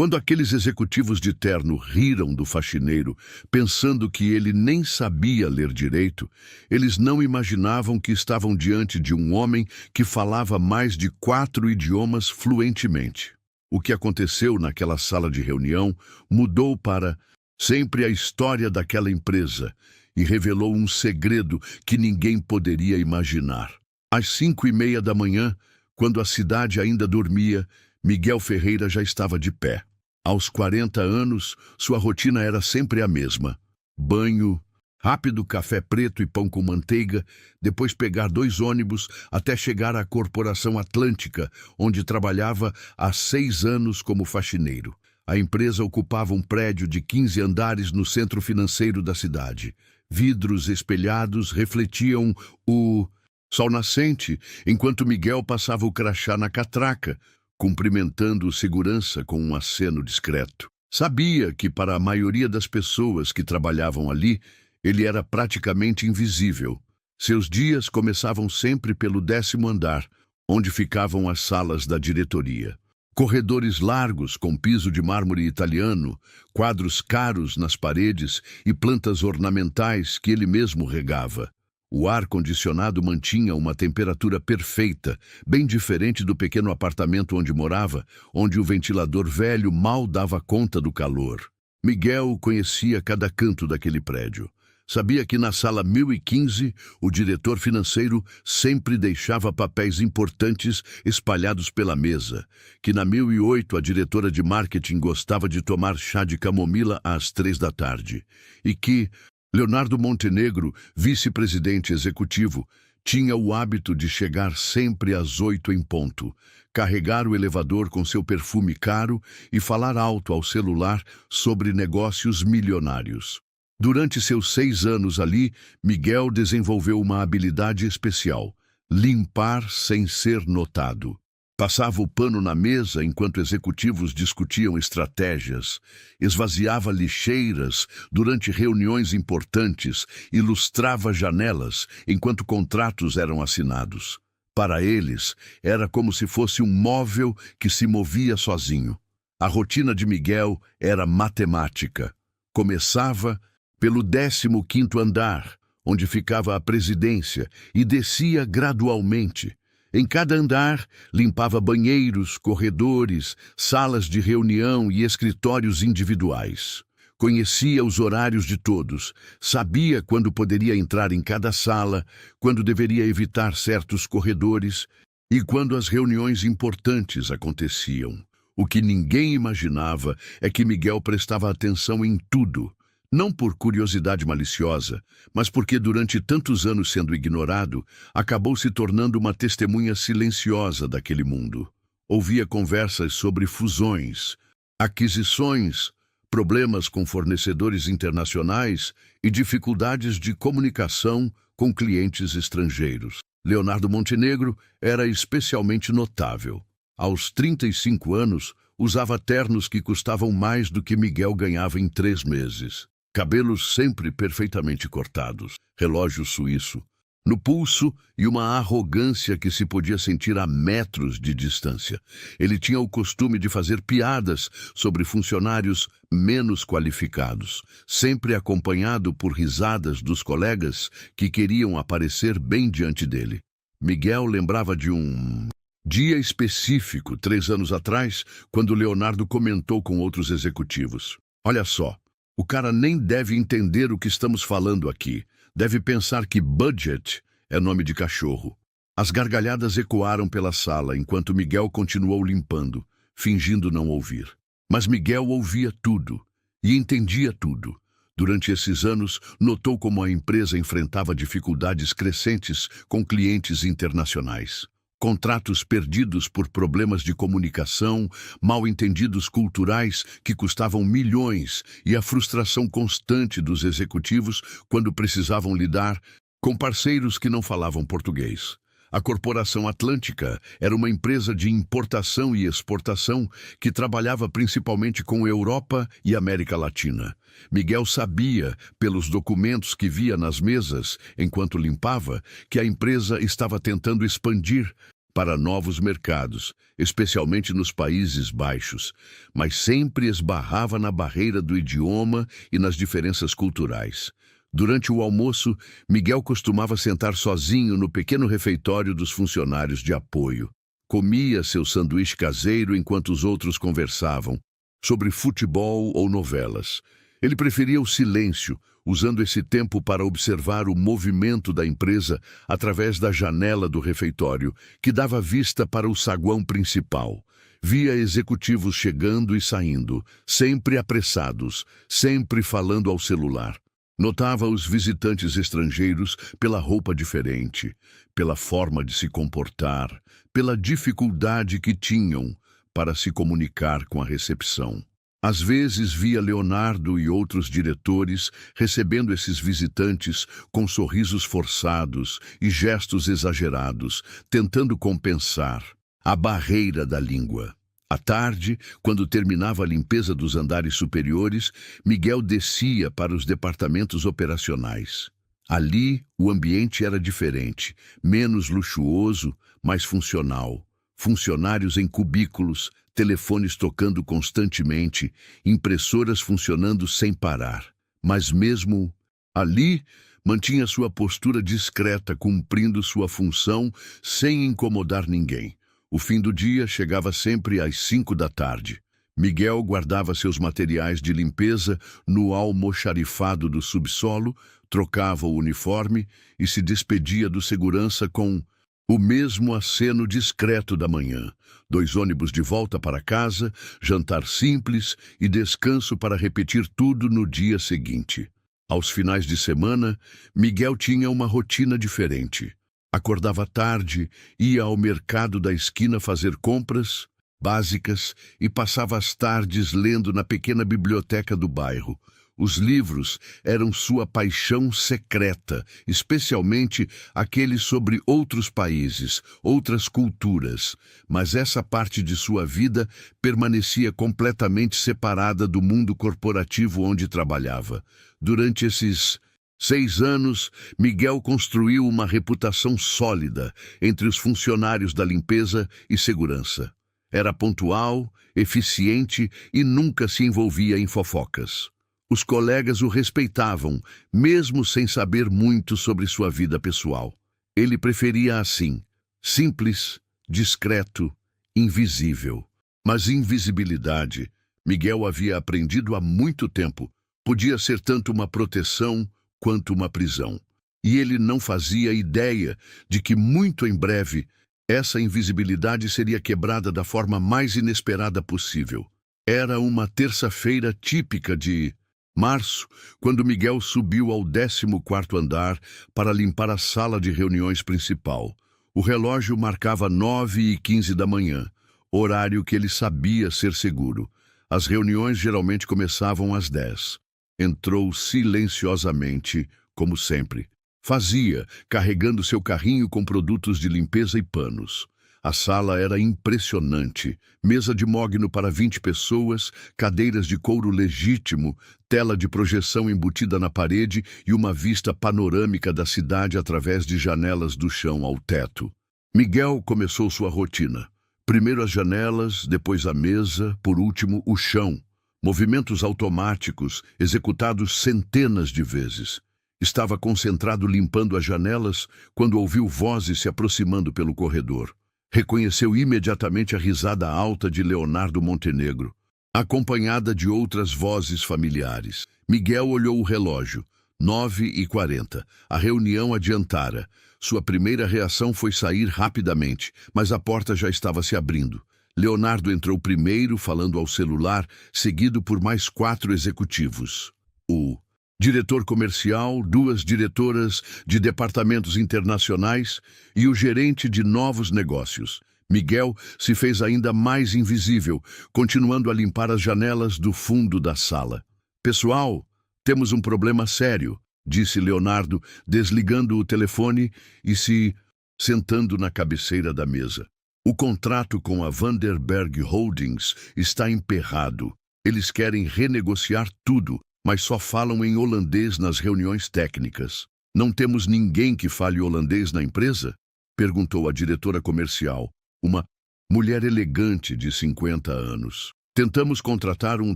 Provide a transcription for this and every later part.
Quando aqueles executivos de terno riram do faxineiro, pensando que ele nem sabia ler direito, eles não imaginavam que estavam diante de um homem que falava mais de 4 idiomas fluentemente. O que aconteceu naquela sala de reunião mudou para sempre a história daquela empresa e revelou um segredo que ninguém poderia imaginar. Às 5:30 da manhã, quando a cidade ainda dormia, Miguel Ferreira já estava de pé. Aos 40 anos, sua rotina era sempre a mesma. Banho, rápido café preto e pão com manteiga, depois pegar 2 ônibus até chegar à Corporação Atlântica, onde trabalhava há 6 anos como faxineiro. A empresa ocupava um prédio de 15 andares no centro financeiro da cidade. Vidros espelhados refletiam o sol nascente, enquanto Miguel passava o crachá na catraca, cumprimentando o segurança com um aceno discreto. Sabia que para a maioria das pessoas que trabalhavam ali, ele era praticamente invisível. Seus dias começavam sempre pelo 10º andar, onde ficavam as salas da diretoria. Corredores largos com piso de mármore italiano, quadros caros nas paredes e plantas ornamentais que ele mesmo regava. O ar-condicionado mantinha uma temperatura perfeita, bem diferente do pequeno apartamento onde morava, onde o ventilador velho mal dava conta do calor. Miguel conhecia cada canto daquele prédio. Sabia que na sala 1015, o diretor financeiro sempre deixava papéis importantes espalhados pela mesa, que na 1008 a diretora de marketing gostava de tomar chá de camomila às 3 da tarde, e que Leonardo Montenegro, vice-presidente executivo, tinha o hábito de chegar sempre às 8 em ponto, carregar o elevador com seu perfume caro e falar alto ao celular sobre negócios milionários. Durante seus 6 anos ali, Miguel desenvolveu uma habilidade especial: limpar sem ser notado. Passava o pano na mesa enquanto executivos discutiam estratégias, esvaziava lixeiras durante reuniões importantes e lustrava janelas enquanto contratos eram assinados. Para eles, era como se fosse um móvel que se movia sozinho. A rotina de Miguel era matemática. Começava pelo 15º andar, onde ficava a presidência, e descia gradualmente. Em cada andar, limpava banheiros, corredores, salas de reunião e escritórios individuais. Conhecia os horários de todos, sabia quando poderia entrar em cada sala, quando deveria evitar certos corredores e quando as reuniões importantes aconteciam. O que ninguém imaginava é que Miguel prestava atenção em tudo. Não por curiosidade maliciosa, mas porque durante tantos anos sendo ignorado, acabou se tornando uma testemunha silenciosa daquele mundo. Ouvia conversas sobre fusões, aquisições, problemas com fornecedores internacionais e dificuldades de comunicação com clientes estrangeiros. Leonardo Montenegro era especialmente notável. Aos 35 anos, usava ternos que custavam mais do que Miguel ganhava em 3 meses. Cabelos sempre perfeitamente cortados, relógio suíço no pulso e uma arrogância que se podia sentir a metros de distância. Ele tinha o costume de fazer piadas sobre funcionários menos qualificados, sempre acompanhado por risadas dos colegas que queriam aparecer bem diante dele. Miguel lembrava de um dia específico, 3 anos atrás, quando Leonardo comentou com outros executivos: "Olha só, o cara nem deve entender o que estamos falando aqui. Deve pensar que budget é nome de cachorro." As gargalhadas ecoaram pela sala enquanto Miguel continuou limpando, fingindo não ouvir. Mas Miguel ouvia tudo e entendia tudo. Durante esses anos, notou como a empresa enfrentava dificuldades crescentes com clientes internacionais. Contratos perdidos por problemas de comunicação, mal-entendidos culturais que custavam milhões e a frustração constante dos executivos quando precisavam lidar com parceiros que não falavam português. A Corporação Atlântica era uma empresa de importação e exportação que trabalhava principalmente com Europa e América Latina. Miguel sabia, pelos documentos que via nas mesas enquanto limpava, que a empresa estava tentando expandir para novos mercados, especialmente nos Países Baixos, mas sempre esbarrava na barreira do idioma e nas diferenças culturais. Durante o almoço, Miguel costumava sentar sozinho no pequeno refeitório dos funcionários de apoio. Comia seu sanduíche caseiro enquanto os outros conversavam sobre futebol ou novelas. Ele preferia o silêncio, usando esse tempo para observar o movimento da empresa através da janela do refeitório, que dava vista para o saguão principal. Via executivos chegando e saindo, sempre apressados, sempre falando ao celular. Notava os visitantes estrangeiros pela roupa diferente, pela forma de se comportar, pela dificuldade que tinham para se comunicar com a recepção. Às vezes via Leonardo e outros diretores recebendo esses visitantes com sorrisos forçados e gestos exagerados, tentando compensar a barreira da língua. À tarde, quando terminava a limpeza dos andares superiores, Miguel descia para os departamentos operacionais. Ali, o ambiente era diferente, menos luxuoso, mais funcional. Funcionários em cubículos, telefones tocando constantemente, impressoras funcionando sem parar. Mas mesmo ali, mantinha sua postura discreta, cumprindo sua função sem incomodar ninguém. O fim do dia chegava sempre às 5 da tarde. Miguel guardava seus materiais de limpeza no almoxarifado do subsolo, trocava o uniforme e se despedia do segurança com o mesmo aceno discreto da manhã. 2 ônibus de volta para casa, jantar simples e descanso para repetir tudo no dia seguinte. Aos finais de semana, Miguel tinha uma rotina diferente. Acordava tarde, ia ao mercado da esquina fazer compras básicas e passava as tardes lendo na pequena biblioteca do bairro. Os livros eram sua paixão secreta, especialmente aqueles sobre outros países, outras culturas, mas essa parte de sua vida permanecia completamente separada do mundo corporativo onde trabalhava. Durante esses 6 anos, Miguel construiu uma reputação sólida entre os funcionários da limpeza e segurança. Era pontual, eficiente e nunca se envolvia em fofocas. Os colegas o respeitavam, mesmo sem saber muito sobre sua vida pessoal. Ele preferia assim, simples, discreto, invisível. Mas invisibilidade, Miguel havia aprendido há muito tempo, podia ser tanto uma proteção quanto uma prisão. E ele não fazia ideia de que muito em breve essa invisibilidade seria quebrada da forma mais inesperada possível. Era uma terça-feira típica de março, quando Miguel subiu ao 14º andar para limpar a sala de reuniões principal. O relógio marcava 9h15 da manhã, horário que ele sabia ser seguro. As reuniões geralmente começavam às 10. Entrou silenciosamente, como sempre. Fazia, carregando seu carrinho com produtos de limpeza e panos. A sala era impressionante. Mesa de mogno para 20 pessoas, cadeiras de couro legítimo, tela de projeção embutida na parede e uma vista panorâmica da cidade através de janelas do chão ao teto. Miguel começou sua rotina. Primeiro as janelas, depois a mesa, por último o chão. Movimentos automáticos, executados centenas de vezes. Estava concentrado limpando as janelas quando ouviu vozes se aproximando pelo corredor. Reconheceu imediatamente a risada alta de Leonardo Montenegro, acompanhada de outras vozes familiares. Miguel olhou o relógio. 9h40. A reunião adiantara. Sua primeira reação foi sair rapidamente, mas a porta já estava se abrindo. Leonardo entrou primeiro, falando ao celular, seguido por mais 4 executivos. O diretor comercial, 2 diretoras de departamentos internacionais e o gerente de novos negócios. Miguel se fez ainda mais invisível, continuando a limpar as janelas do fundo da sala. "Pessoal, temos um problema sério", disse Leonardo, desligando o telefone e se sentando na cabeceira da mesa. "O contrato com a Vanderberg Holdings está emperrado. Eles querem renegociar tudo, mas só falam em holandês nas reuniões técnicas. Não temos ninguém que fale holandês na empresa?" Perguntou a diretora comercial, uma mulher elegante de 50 anos. Tentamos contratar um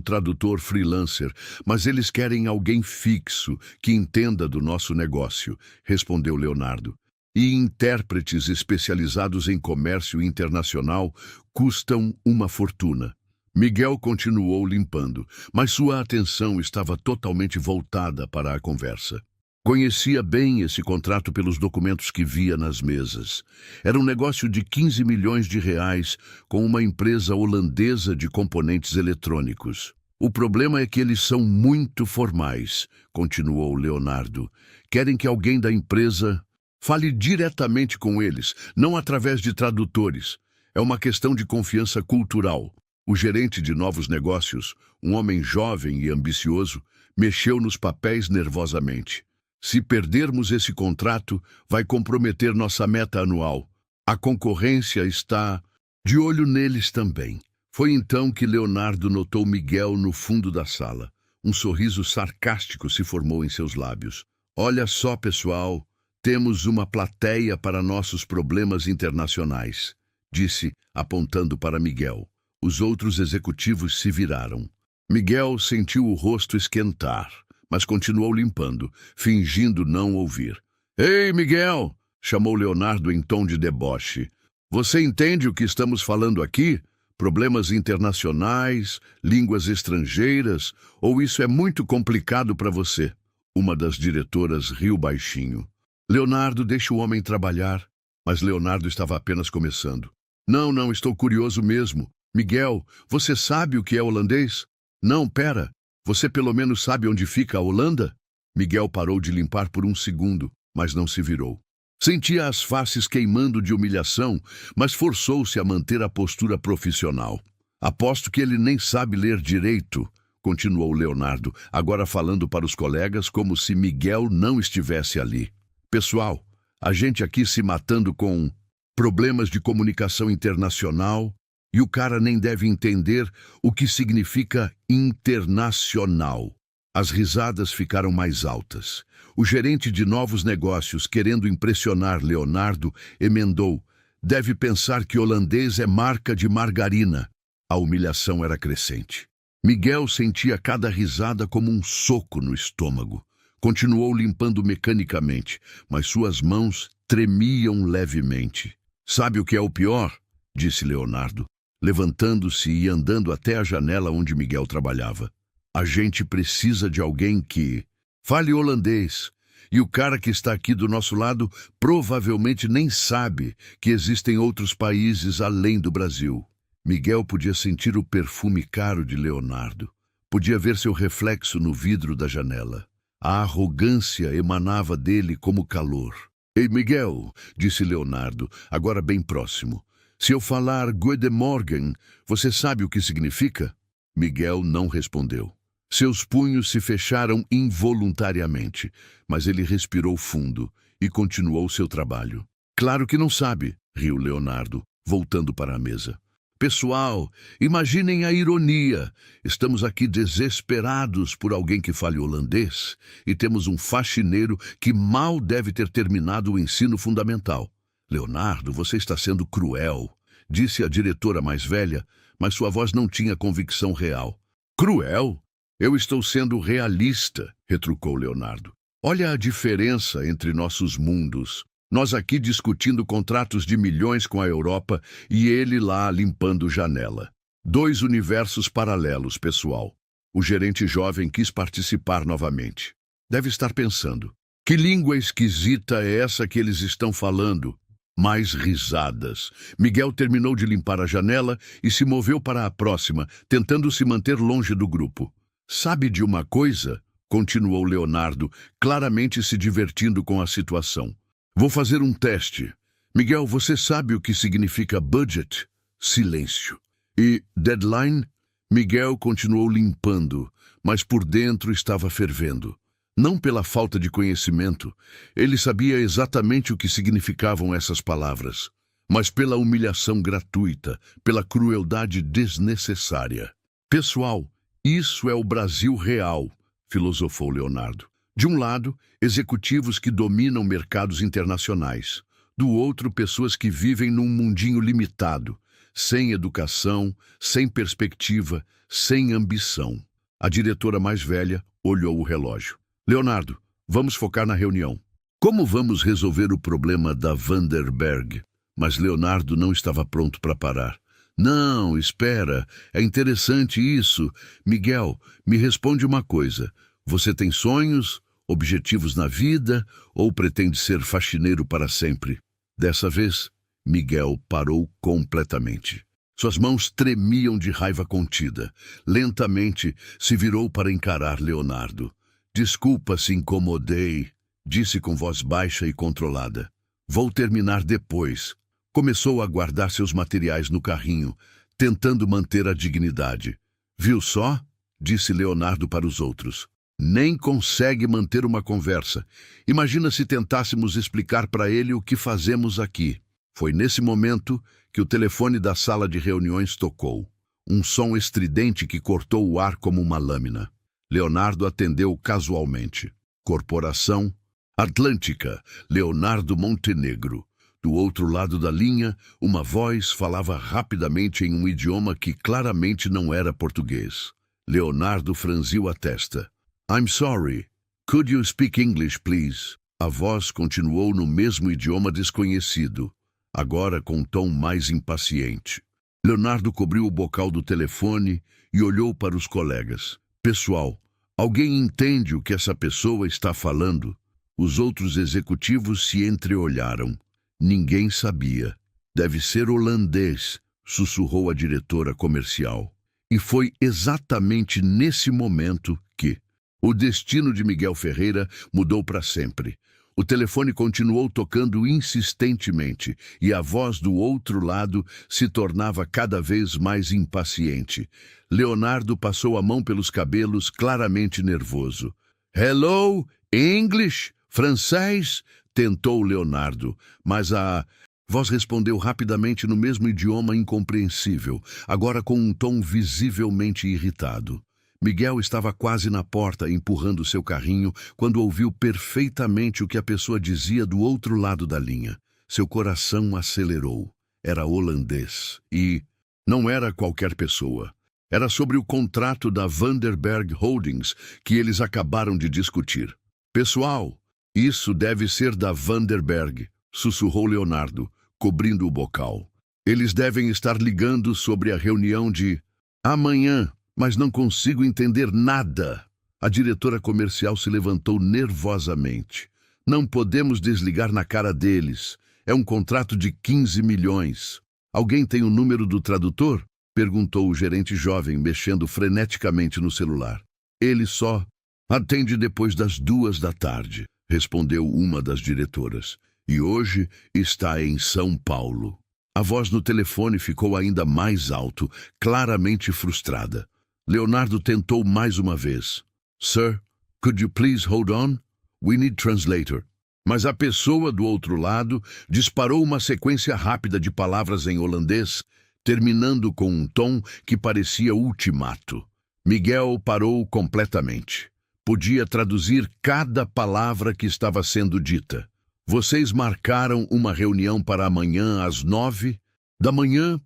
tradutor freelancer, mas eles querem alguém fixo, que entenda do nosso negócio, respondeu Leonardo. E intérpretes especializados em comércio internacional custam uma fortuna. Miguel continuou limpando, mas sua atenção estava totalmente voltada para a conversa. Conhecia bem esse contrato pelos documentos que via nas mesas. Era um negócio de 15 milhões de reais com uma empresa holandesa de componentes eletrônicos. O problema é que eles são muito formais, continuou Leonardo. Querem que alguém da empresa fale diretamente com eles, não através de tradutores. É uma questão de confiança cultural. O gerente de novos negócios, um homem jovem e ambicioso, mexeu nos papéis nervosamente. Se perdermos esse contrato, vai comprometer nossa meta anual. A concorrência está de olho neles também. Foi então que Leonardo notou Miguel no fundo da sala. Um sorriso sarcástico se formou em seus lábios. Olha só, pessoal, temos uma plateia para nossos problemas internacionais, disse, apontando para Miguel. Os outros executivos se viraram. Miguel sentiu o rosto esquentar, mas continuou limpando, fingindo não ouvir. Ei, Miguel! Chamou Leonardo em tom de deboche. Você entende o que estamos falando aqui? Problemas internacionais, línguas estrangeiras, ou isso é muito complicado para você? Uma das diretoras riu baixinho. Leonardo, deixa o homem trabalhar. Mas Leonardo estava apenas começando. Não, estou curioso mesmo. Miguel, você sabe o que é holandês? Não, pera. Você pelo menos sabe onde fica a Holanda? Miguel parou de limpar por um segundo, mas não se virou. Sentia as faces queimando de humilhação, mas forçou-se a manter a postura profissional. Aposto que ele nem sabe ler direito, continuou Leonardo, agora falando para os colegas como se Miguel não estivesse ali. Pessoal, a gente aqui se matando com problemas de comunicação internacional, e o cara nem deve entender o que significa internacional. As risadas ficaram mais altas. O gerente de novos negócios, querendo impressionar Leonardo, emendou: deve pensar que holandês é marca de margarina. A humilhação era crescente. Miguel sentia cada risada como um soco no estômago. Continuou limpando mecanicamente, mas suas mãos tremiam levemente. Sabe o que é o pior? Disse Leonardo, levantando-se e andando até a janela onde Miguel trabalhava. A gente precisa de alguém que fale holandês, e o cara que está aqui do nosso lado provavelmente nem sabe que existem outros países além do Brasil. Miguel podia sentir o perfume caro de Leonardo. Podia ver seu reflexo no vidro da janela. A arrogância emanava dele como calor. Ei, Miguel, disse Leonardo, agora bem próximo. Se eu falar Guten Morgen, você sabe o que significa? Miguel não respondeu. Seus punhos se fecharam involuntariamente, mas ele respirou fundo e continuou seu trabalho. Claro que não sabe, riu Leonardo, voltando para a mesa. Pessoal, imaginem a ironia. Estamos aqui desesperados por alguém que fale holandês e temos um faxineiro que mal deve ter terminado o ensino fundamental. Leonardo, você está sendo cruel, disse a diretora mais velha, mas sua voz não tinha convicção real. Cruel? Eu estou sendo realista, retrucou Leonardo. Olha a diferença entre nossos mundos. Nós aqui discutindo contratos de milhões com a Europa e ele lá limpando janela. 2 universos paralelos, pessoal. O gerente jovem quis participar novamente. Deve estar pensando, que língua esquisita é essa que eles estão falando? Mais risadas. Miguel terminou de limpar a janela e se moveu para a próxima, tentando se manter longe do grupo. Sabe de uma coisa? Continuou Leonardo, claramente se divertindo com a situação. Vou fazer um teste. Miguel, você sabe o que significa budget? Silêncio. E deadline? Miguel continuou limpando, mas por dentro estava fervendo. Não pela falta de conhecimento, ele sabia exatamente o que significavam essas palavras, mas pela humilhação gratuita, pela crueldade desnecessária. Pessoal, isso é o Brasil real, filosofou Leonardo. De um lado, executivos que dominam mercados internacionais. Do outro, pessoas que vivem num mundinho limitado, sem educação, sem perspectiva, sem ambição. A diretora mais velha olhou o relógio. Leonardo, vamos focar na reunião. Como vamos resolver o problema da Vanderberg? Mas Leonardo não estava pronto para parar. Não, espera, é interessante isso. Miguel, me responde uma coisa. Você tem sonhos, objetivos na vida ou pretende ser faxineiro para sempre? Dessa vez, Miguel parou completamente. Suas mãos tremiam de raiva contida. Lentamente, se virou para encarar Leonardo. Desculpa se incomodei, disse com voz baixa e controlada. Vou terminar depois. Começou a guardar seus materiais no carrinho, tentando manter a dignidade. Viu só? Disse Leonardo para os outros. Nem consegue manter uma conversa. Imagina se tentássemos explicar para ele o que fazemos aqui. Foi nesse momento que o telefone da sala de reuniões tocou. Um som estridente que cortou o ar como uma lâmina. Leonardo atendeu casualmente. Corporação Atlântica, Leonardo Montenegro. Do outro lado da linha, uma voz falava rapidamente em um idioma que claramente não era português. Leonardo franziu a testa. I'm sorry. Could you speak English, please? A voz continuou no mesmo idioma desconhecido, agora com um tom mais impaciente. Leonardo cobriu o bocal do telefone e olhou para os colegas. Pessoal, alguém entende o que essa pessoa está falando? Os outros executivos se entreolharam. Ninguém sabia. Deve ser holandês, sussurrou a diretora comercial. E foi exatamente nesse momento que o destino de Miguel Ferreira mudou para sempre. O telefone continuou tocando insistentemente e a voz do outro lado se tornava cada vez mais impaciente. Leonardo passou a mão pelos cabelos, claramente nervoso. Hello, English? Francês? Tentou Leonardo, mas a voz respondeu rapidamente no mesmo idioma incompreensível, agora com um tom visivelmente irritado. Miguel estava quase na porta, empurrando seu carrinho, quando ouviu perfeitamente o que a pessoa dizia do outro lado da linha. Seu coração acelerou. Era holandês. E não era qualquer pessoa. Era sobre o contrato da Vanderberg Holdings que eles acabaram de discutir. Pessoal, isso deve ser da Vanderberg, sussurrou Leonardo, cobrindo o bocal. Eles devem estar ligando sobre a reunião de amanhã. Mas não consigo entender nada. A diretora comercial se levantou nervosamente. Não podemos desligar na cara deles. É um contrato de 15 milhões. Alguém tem o número do tradutor? Perguntou o gerente jovem, mexendo freneticamente no celular. Ele só atende depois das 14h, respondeu uma das diretoras. E hoje está em São Paulo. A voz no telefone ficou ainda mais alto, claramente frustrada. Leonardo tentou mais uma vez. Sir, could you please hold on? We need translator. Mas a pessoa do outro lado disparou uma sequência rápida de palavras em holandês, terminando com um tom que parecia ultimato. Miguel parou completamente. Podia traduzir cada palavra que estava sendo dita. Vocês marcaram uma reunião para amanhã às 9h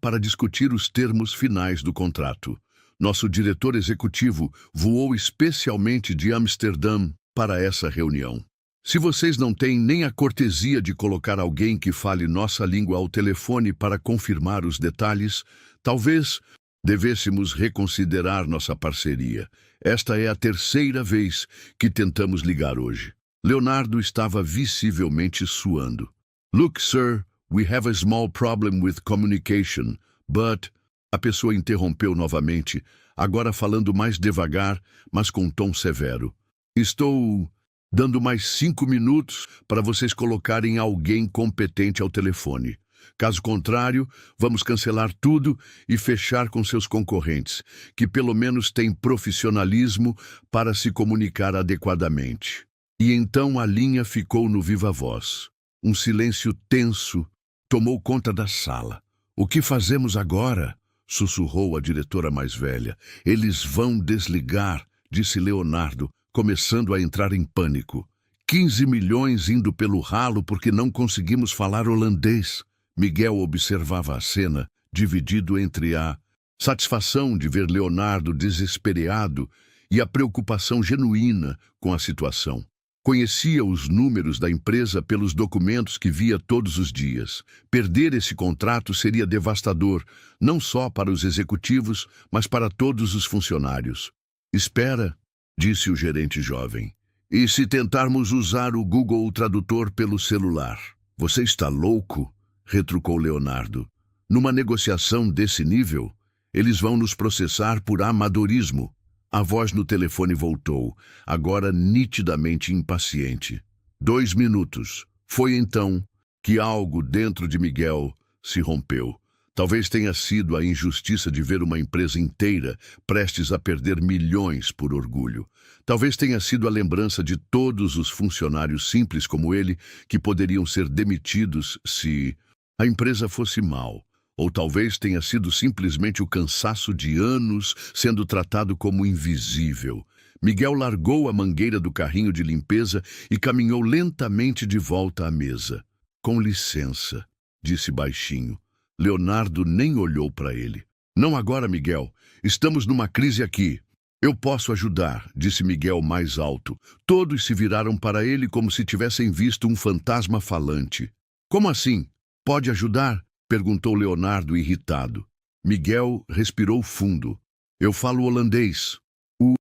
para discutir os termos finais do contrato. Nosso diretor executivo voou especialmente de Amsterdã para essa reunião. Se vocês não têm nem a cortesia de colocar alguém que fale nossa língua ao telefone para confirmar os detalhes, talvez devêssemos reconsiderar nossa parceria. Esta é a 3ª vez que tentamos ligar hoje. Leonardo estava visivelmente suando. Look, sir, we have a small problem with communication, but... A pessoa interrompeu novamente, agora falando mais devagar, mas com tom severo. Estou dando mais 5 minutos para vocês colocarem alguém competente ao telefone. Caso contrário, vamos cancelar tudo e fechar com seus concorrentes, que pelo menos têm profissionalismo para se comunicar adequadamente. E então a linha ficou no viva voz. Um silêncio tenso tomou conta da sala. O que fazemos agora? Sussurrou a diretora mais velha. Eles vão desligar, disse Leonardo, começando a entrar em pânico. 15 milhões indo pelo ralo porque não conseguimos falar holandês. Miguel observava a cena, dividido entre a satisfação de ver Leonardo desesperado e a preocupação genuína com a situação. Conhecia os números da empresa pelos documentos que via todos os dias. Perder esse contrato seria devastador, não só para os executivos, mas para todos os funcionários. Espera, disse o gerente jovem. E se tentarmos usar o Google Tradutor pelo celular? Você está louco? Retrucou Leonardo. Numa negociação desse nível, eles vão nos processar por amadorismo. A voz no telefone voltou, agora nitidamente impaciente. 2 minutos. Foi então que algo dentro de Miguel se rompeu. Talvez tenha sido a injustiça de ver uma empresa inteira prestes a perder milhões por orgulho. Talvez tenha sido a lembrança de todos os funcionários simples como ele que poderiam ser demitidos se a empresa fosse mal. Ou talvez tenha sido simplesmente o cansaço de anos sendo tratado como invisível. Miguel largou a mangueira do carrinho de limpeza e caminhou lentamente de volta à mesa. Com licença, disse baixinho. Leonardo nem olhou para ele. Não agora, Miguel. Estamos numa crise aqui. Eu posso ajudar, disse Miguel mais alto. Todos se viraram para ele como se tivessem visto um fantasma falante. Como assim? Pode ajudar? Perguntou Leonardo irritado. Miguel respirou fundo. Eu falo holandês. O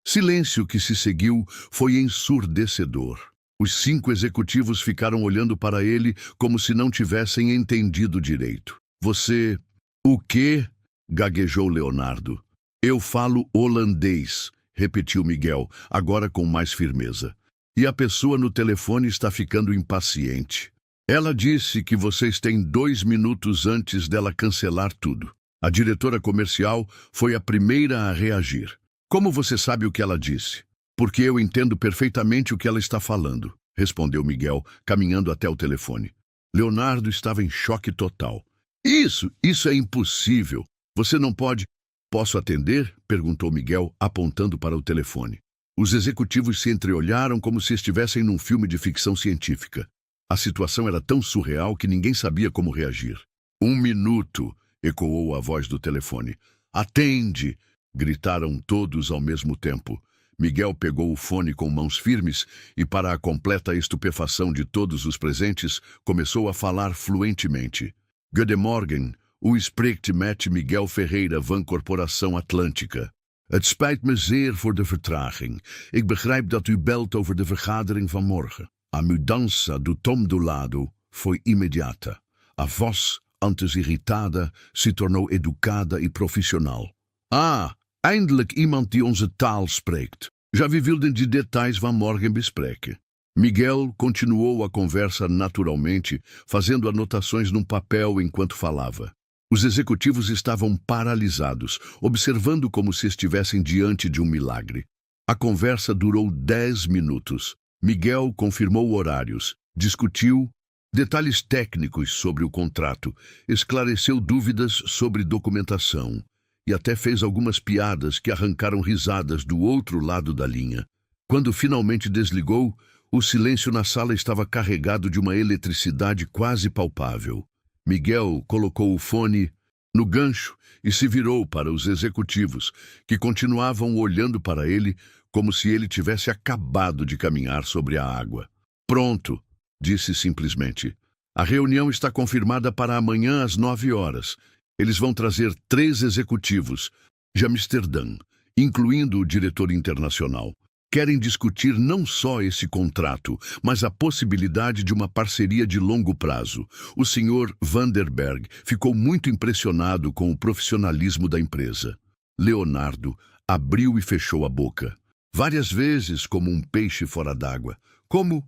silêncio que se seguiu foi ensurdecedor. Os 5 executivos ficaram olhando para ele como se não tivessem entendido direito. Você... O quê? Gaguejou Leonardo. Eu falo holandês, repetiu Miguel, agora com mais firmeza. E a pessoa no telefone está ficando impaciente. Ela disse que vocês têm 2 minutos antes dela cancelar tudo. A diretora comercial foi a primeira a reagir. Como você sabe o que ela disse? Porque eu entendo perfeitamente o que ela está falando, respondeu Miguel, caminhando até o telefone. Leonardo estava em choque total. Isso é impossível. Você não pode... Posso atender? Perguntou Miguel, apontando para o telefone. Os executivos se entreolharam como se estivessem num filme de ficção científica. A situação era tão surreal que ninguém sabia como reagir. 1 minuto, ecoou a voz do telefone. Atende! Gritaram todos ao mesmo tempo. Miguel pegou o fone com mãos firmes e, para a completa estupefação de todos os presentes, começou a falar fluentemente. Goedemorgen, u spreekt met Miguel Ferreira van Corporação Atlântica. Het spijt me zeer voor de vertraging. Ik begrijp dat u belt over de vergadering van morgen. A mudança do tom do lado foi imediata. A voz, antes irritada, se tornou educada e profissional. Ah, eindelijk iemand die onze taal spreekt. Já we wilden die details van morgen bespreken. Miguel continuou a conversa naturalmente, fazendo anotações num papel enquanto falava. Os executivos estavam paralisados, observando como se estivessem diante de um milagre. A conversa durou 10 minutos. Miguel confirmou horários, discutiu detalhes técnicos sobre o contrato, esclareceu dúvidas sobre documentação e até fez algumas piadas que arrancaram risadas do outro lado da linha. Quando finalmente desligou, o silêncio na sala estava carregado de uma eletricidade quase palpável. Miguel colocou o fone no gancho e se virou para os executivos, que continuavam olhando para ele como se ele tivesse acabado de caminhar sobre a água. Pronto, disse simplesmente. A reunião está confirmada para amanhã às 9 horas. Eles vão trazer 3 executivos de Amsterdã, incluindo o diretor internacional. Querem discutir não só esse contrato, mas a possibilidade de uma parceria de longo prazo. O Sr. Vanderberg ficou muito impressionado com o profissionalismo da empresa. Leonardo abriu e fechou a boca, várias vezes como um peixe fora d'água. Como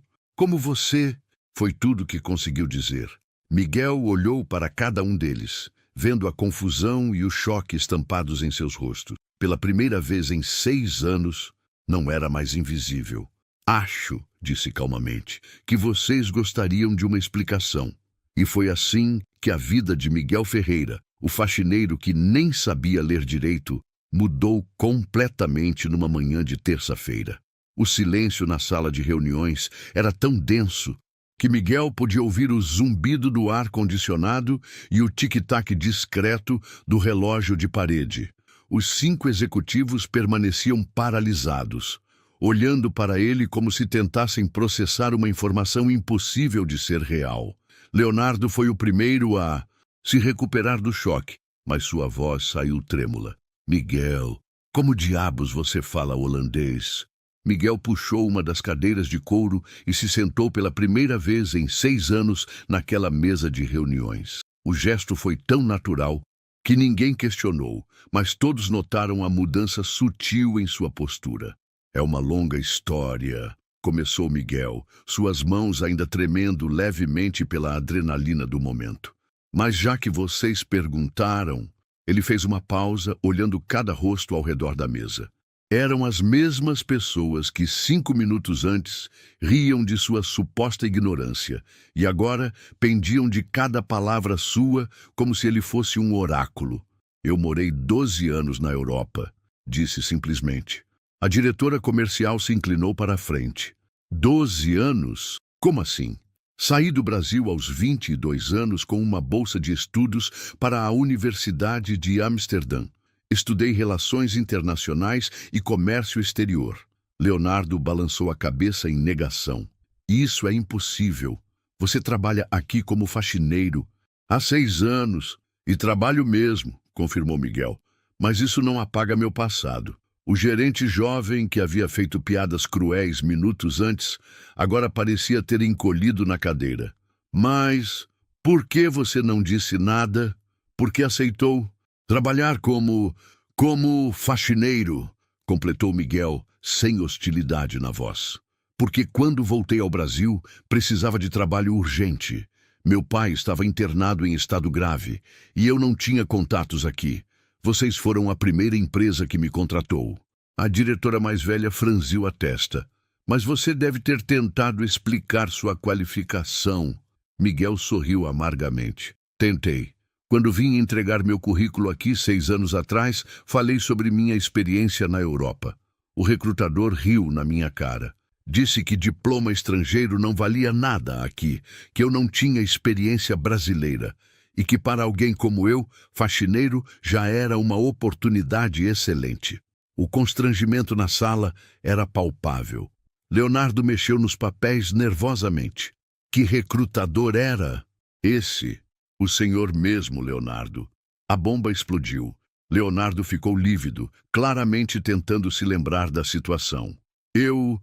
você, foi tudo que conseguiu dizer. Miguel olhou para cada um deles, vendo a confusão e o choque estampados em seus rostos. Pela primeira vez em 6 anos, não era mais invisível. Acho, disse calmamente, que vocês gostariam de uma explicação. E foi assim que a vida de Miguel Ferreira, o faxineiro que nem sabia ler direito, mudou completamente numa manhã de terça-feira. O silêncio na sala de reuniões era tão denso que Miguel podia ouvir o zumbido do ar-condicionado e o tic-tac discreto do relógio de parede. Os 5 executivos permaneciam paralisados, olhando para ele como se tentassem processar uma informação impossível de ser real. Leonardo foi o primeiro a se recuperar do choque, mas sua voz saiu trêmula. Miguel, como diabos você fala holandês? Miguel puxou uma das cadeiras de couro e se sentou pela primeira vez em 6 anos naquela mesa de reuniões. O gesto foi tão natural que ninguém questionou, mas todos notaram a mudança sutil em sua postura. É uma longa história, começou Miguel, suas mãos ainda tremendo levemente pela adrenalina do momento. Mas já que vocês perguntaram, ele fez uma pausa, olhando cada rosto ao redor da mesa. Eram as mesmas pessoas que 5 minutos antes riam de sua suposta ignorância e agora pendiam de cada palavra sua como se ele fosse um oráculo. Eu morei 12 anos na Europa, disse simplesmente. A diretora comercial se inclinou para a frente. 12 anos? Como assim? Saí do Brasil aos 22 anos com uma bolsa de estudos para a Universidade de Amsterdã. Estudei relações internacionais e comércio exterior. Leonardo balançou a cabeça em negação. Isso é impossível. Você trabalha aqui como faxineiro. Há 6 anos. E trabalho mesmo, confirmou Miguel. Mas isso não apaga meu passado. O gerente jovem, que havia feito piadas cruéis minutos antes, agora parecia ter encolhido na cadeira. Mas por que você não disse nada? Por que aceitou trabalhar como faxineiro? Completou Miguel, sem hostilidade na voz. Porque quando voltei ao Brasil, precisava de trabalho urgente. Meu pai estava internado em estado grave e eu não tinha contatos aqui. Vocês foram a primeira empresa que me contratou. A diretora mais velha franziu a testa. Mas você deve ter tentado explicar sua qualificação. Miguel sorriu amargamente. Tentei. Quando vim entregar meu currículo aqui 6 anos atrás, falei sobre minha experiência na Europa. O recrutador riu na minha cara. Disse que diploma estrangeiro não valia nada aqui, que eu não tinha experiência brasileira e que para alguém como eu, faxineiro, já era uma oportunidade excelente. O constrangimento na sala era palpável. Leonardo mexeu nos papéis nervosamente. Que recrutador era? Esse, o senhor mesmo, Leonardo. A bomba explodiu. Leonardo ficou lívido, claramente tentando se lembrar da situação. Eu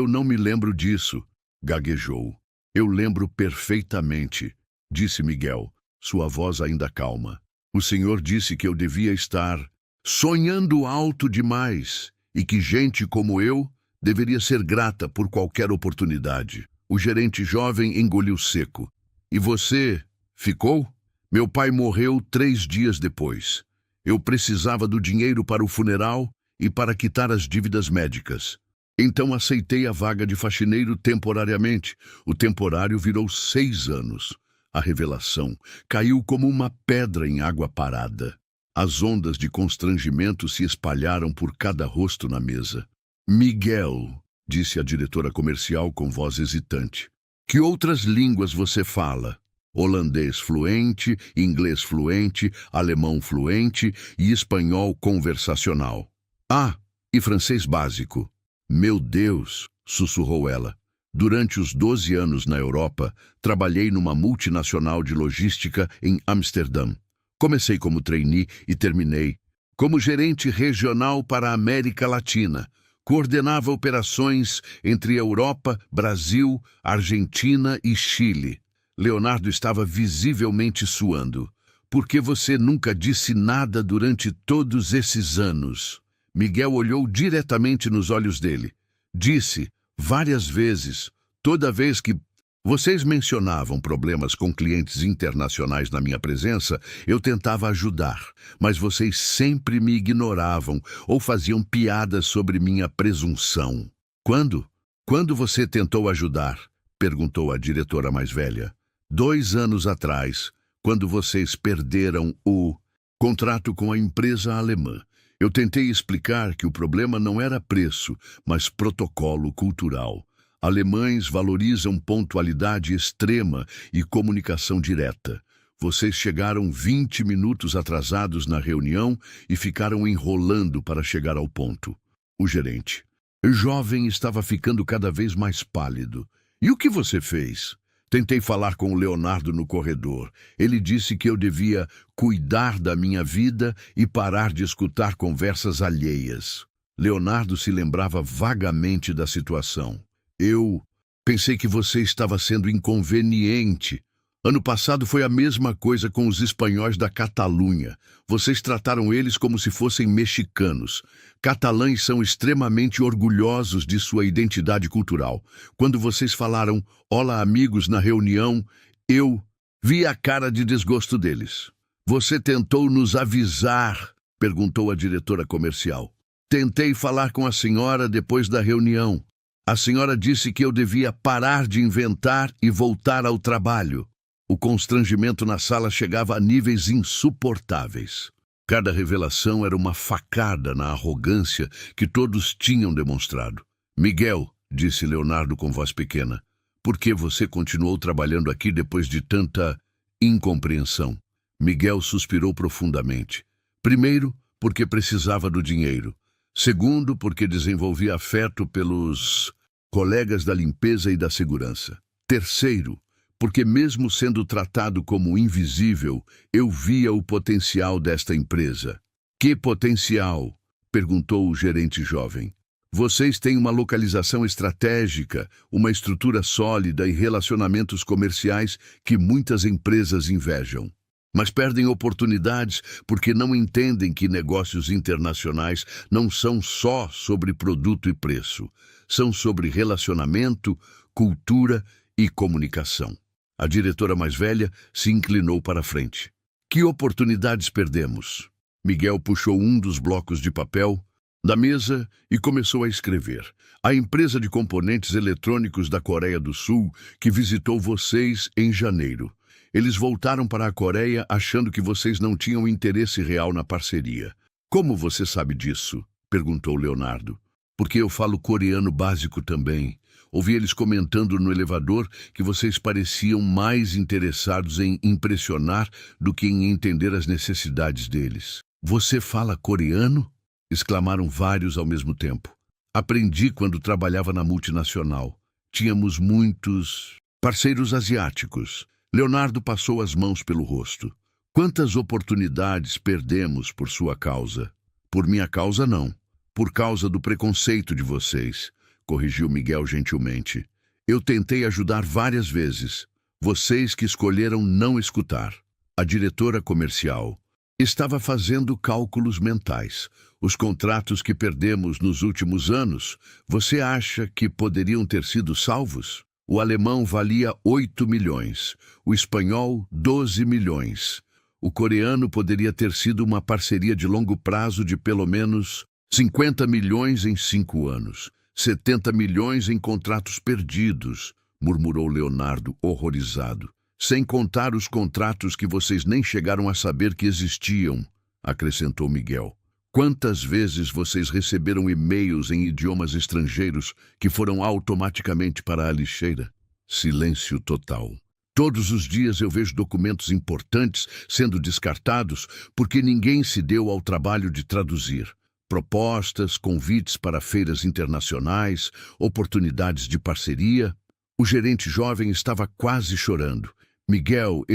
não me lembro disso, gaguejou. Eu lembro perfeitamente, disse Miguel, sua voz ainda calma. O senhor disse que eu devia estar sonhando alto demais e que gente como eu deveria ser grata por qualquer oportunidade. O gerente jovem engoliu seco. E você ficou? Meu pai morreu 3 dias depois. Eu precisava do dinheiro para o funeral e para quitar as dívidas médicas. Então aceitei a vaga de faxineiro temporariamente. O temporário virou 6 anos. A revelação caiu como uma pedra em água parada. As ondas de constrangimento se espalharam por cada rosto na mesa. Miguel, disse a diretora comercial com voz hesitante. Que outras línguas você fala? Holandês fluente, inglês fluente, alemão fluente e espanhol conversacional. Ah, e francês básico. Meu Deus, sussurrou ela. Durante os 12 anos na Europa, trabalhei numa multinacional de logística em Amsterdã. Comecei como trainee e terminei como gerente regional para a América Latina. Coordenava operações entre Europa, Brasil, Argentina e Chile. Leonardo estava visivelmente suando. Por que você nunca disse nada durante todos esses anos? Miguel olhou diretamente nos olhos dele. Disse, várias vezes, toda vez que vocês mencionavam problemas com clientes internacionais na minha presença, eu tentava ajudar, mas vocês sempre me ignoravam ou faziam piadas sobre minha presunção. Quando? Quando você tentou ajudar? Perguntou a diretora mais velha. 2 anos atrás, quando vocês perderam o contrato com a empresa alemã. Eu tentei explicar que o problema não era preço, mas protocolo cultural. Alemães valorizam pontualidade extrema e comunicação direta. Vocês chegaram 20 minutos atrasados na reunião e ficaram enrolando para chegar ao ponto. O gerente. O jovem estava ficando cada vez mais pálido. E o que você fez? Tentei falar com o Leonardo no corredor. Ele disse que eu devia cuidar da minha vida e parar de escutar conversas alheias. Leonardo se lembrava vagamente da situação. Eu pensei que você estava sendo inconveniente. Ano passado foi a mesma coisa com os espanhóis da Catalunha. Vocês trataram eles como se fossem mexicanos. Catalães são extremamente orgulhosos de sua identidade cultural. Quando vocês falaram "Olá, amigos" na reunião, eu vi a cara de desgosto deles. Você tentou nos avisar? Perguntou a diretora comercial. Tentei falar com a senhora depois da reunião. A senhora disse que eu devia parar de inventar e voltar ao trabalho. O constrangimento na sala chegava a níveis insuportáveis. Cada revelação era uma facada na arrogância que todos tinham demonstrado. Miguel, disse Leonardo com voz pequena, por que você continuou trabalhando aqui depois de tanta incompreensão? Miguel suspirou profundamente. Primeiro, porque precisava do dinheiro. Segundo, porque desenvolvia afeto pelos colegas da limpeza e da segurança. Terceiro, porque mesmo sendo tratado como invisível, eu via o potencial desta empresa. Que potencial? Perguntou o gerente jovem. Vocês têm uma localização estratégica, uma estrutura sólida e relacionamentos comerciais que muitas empresas invejam. Mas perdem oportunidades porque não entendem que negócios internacionais não são só sobre produto e preço. São sobre relacionamento, cultura e comunicação. A diretora mais velha se inclinou para a frente. Que oportunidades perdemos? Miguel puxou um dos blocos de papel da mesa e começou a escrever. A empresa de componentes eletrônicos da Coreia do Sul que visitou vocês em janeiro. Eles voltaram para a Coreia achando que vocês não tinham interesse real na parceria. Como você sabe disso? Perguntou Leonardo. Porque eu falo coreano básico também. Ouvi eles comentando no elevador que vocês pareciam mais interessados em impressionar do que em entender as necessidades deles. Você fala coreano? Exclamaram vários ao mesmo tempo. Aprendi quando trabalhava na multinacional. Tínhamos muitos parceiros asiáticos. Leonardo passou as mãos pelo rosto. Quantas oportunidades perdemos por sua causa? Por minha causa, não. Por causa do preconceito de vocês, corrigiu Miguel gentilmente. Eu tentei ajudar várias vezes. Vocês que escolheram não escutar. A diretora comercial estava fazendo cálculos mentais. Os contratos que perdemos nos últimos anos, você acha que poderiam ter sido salvos? O alemão valia 8 milhões, o espanhol 12 milhões. O coreano poderia ter sido uma parceria de longo prazo de pelo menos 50 milhões em 5 anos. 70 milhões em contratos perdidos, murmurou Leonardo, horrorizado. Sem contar os contratos que vocês nem chegaram a saber que existiam, acrescentou Miguel. Quantas vezes vocês receberam e-mails em idiomas estrangeiros que foram automaticamente para a lixeira? Silêncio total. Todos os dias eu vejo documentos importantes sendo descartados porque ninguém se deu ao trabalho de traduzir. Propostas, convites para feiras internacionais, oportunidades de parceria. O gerente jovem estava quase chorando. Miguel,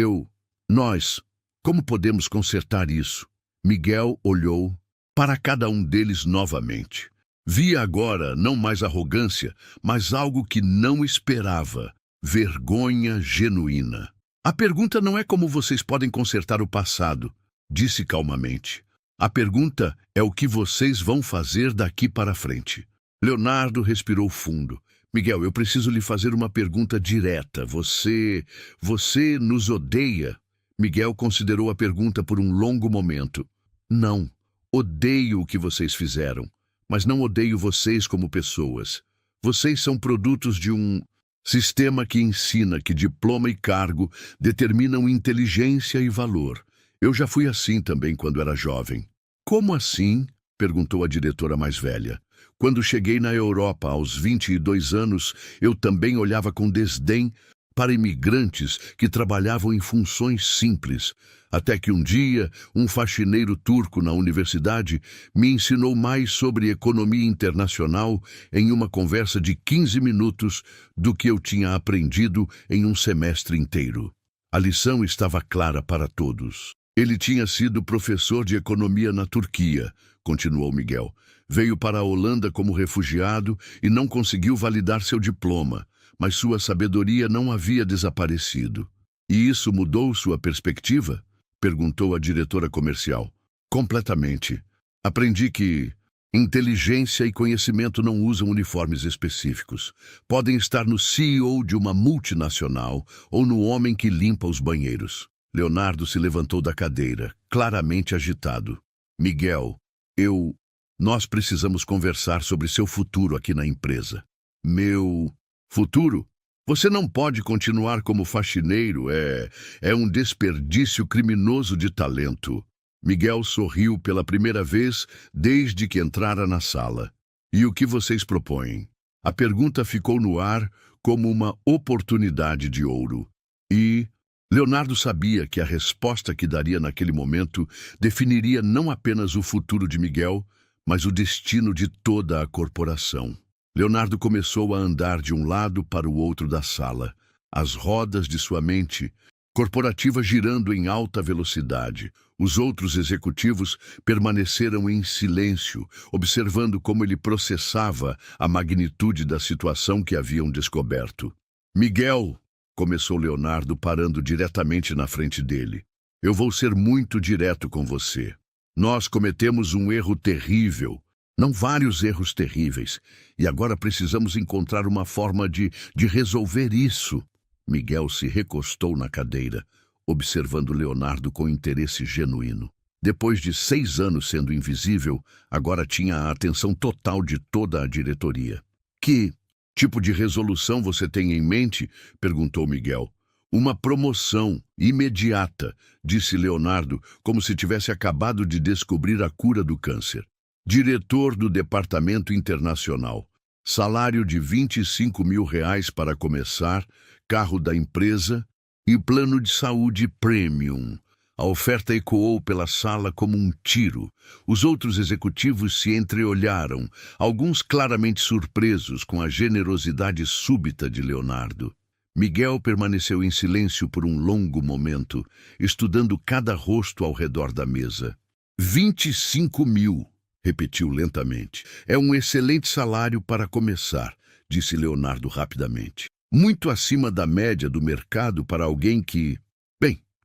nós, como podemos consertar isso? Miguel olhou para cada um deles novamente. Via agora não mais arrogância, mas algo que não esperava, vergonha genuína. A pergunta não é como vocês podem consertar o passado, disse calmamente. A pergunta é o que vocês vão fazer daqui para frente. Leonardo respirou fundo. Miguel, eu preciso lhe fazer uma pergunta direta. Você nos odeia? Miguel considerou a pergunta por um longo momento. Não, odeio o que vocês fizeram, mas não odeio vocês como pessoas. Vocês são produtos de um sistema que ensina que diploma e cargo determinam inteligência e valor. Eu já fui assim também quando era jovem. Como assim? Perguntou a diretora mais velha. Quando cheguei na Europa aos 22 anos, eu também olhava com desdém para imigrantes que trabalhavam em funções simples, até que um dia um faxineiro turco na universidade me ensinou mais sobre economia internacional em uma conversa de 15 minutos do que eu tinha aprendido em um semestre inteiro. A lição estava clara para todos. Ele tinha sido professor de economia na Turquia, continuou Miguel. Veio para a Holanda como refugiado e não conseguiu validar seu diploma, mas sua sabedoria não havia desaparecido. E isso mudou sua perspectiva? Perguntou a diretora comercial. Completamente. Aprendi que inteligência e conhecimento não usam uniformes específicos. Podem estar no CEO de uma multinacional ou no homem que limpa os banheiros. Leonardo se levantou da cadeira, claramente agitado. Miguel, nós precisamos conversar sobre seu futuro aqui na empresa. Meu futuro? Você não pode continuar como faxineiro, é um desperdício criminoso de talento. Miguel sorriu pela primeira vez desde que entrara na sala. E o que vocês propõem? A pergunta ficou no ar como uma oportunidade de ouro. E Leonardo sabia que a resposta que daria naquele momento definiria não apenas o futuro de Miguel, mas o destino de toda a corporação. Leonardo começou a andar de um lado para o outro da sala, as rodas de sua mente corporativa girando em alta velocidade. Os outros executivos permaneceram em silêncio, observando como ele processava a magnitude da situação que haviam descoberto. Miguel, começou Leonardo, parando diretamente na frente dele. Eu vou ser muito direto com você. Nós cometemos um erro terrível, não vários erros terríveis, e agora precisamos encontrar uma forma de resolver isso. Miguel se recostou na cadeira, observando Leonardo com interesse genuíno. Depois de 6 anos sendo invisível, agora tinha a atenção total de toda a diretoria. Que tipo de resolução você tem em mente? Perguntou Miguel. Uma promoção imediata, disse Leonardo, como se tivesse acabado de descobrir a cura do câncer. Diretor do Departamento Internacional. Salário de R$25 mil para começar, carro da empresa e plano de saúde premium. A oferta ecoou pela sala como um tiro. Os outros executivos se entreolharam, alguns claramente surpresos com a generosidade súbita de Leonardo. Miguel permaneceu em silêncio por um longo momento, estudando cada rosto ao redor da mesa. 25 mil, repetiu lentamente. É um excelente salário para começar, disse Leonardo rapidamente. Muito acima da média do mercado para alguém que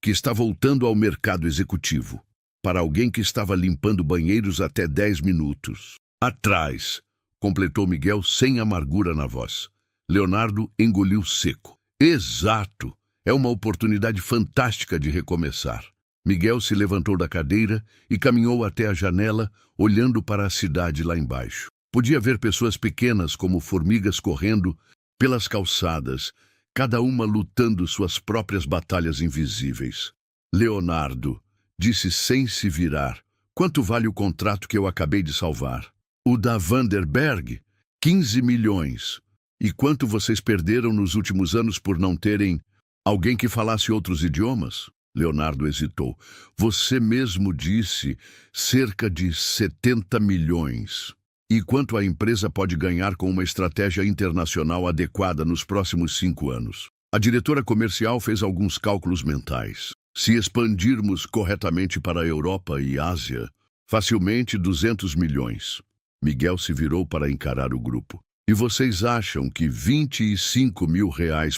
está voltando ao mercado executivo. Para alguém que estava limpando banheiros até 10 minutos. Atrás, completou Miguel sem amargura na voz. Leonardo engoliu seco. Exato! É uma oportunidade fantástica de recomeçar. Miguel se levantou da cadeira e caminhou até a janela, olhando para a cidade lá embaixo. Podia ver pessoas pequenas como formigas correndo pelas calçadas, cada uma lutando suas próprias batalhas invisíveis. Leonardo, disse sem se virar, quanto vale o contrato que eu acabei de salvar? O da Vanderberg? 15 milhões. E quanto vocês perderam nos últimos anos por não terem alguém que falasse outros idiomas? Leonardo hesitou. Você mesmo disse cerca de 70 milhões. E quanto a empresa pode ganhar com uma estratégia internacional adequada nos próximos 5 anos? A diretora comercial fez alguns cálculos mentais. Se expandirmos corretamente para a Europa e Ásia, facilmente 200 milhões. Miguel se virou para encarar o grupo. E vocês acham que R$25 mil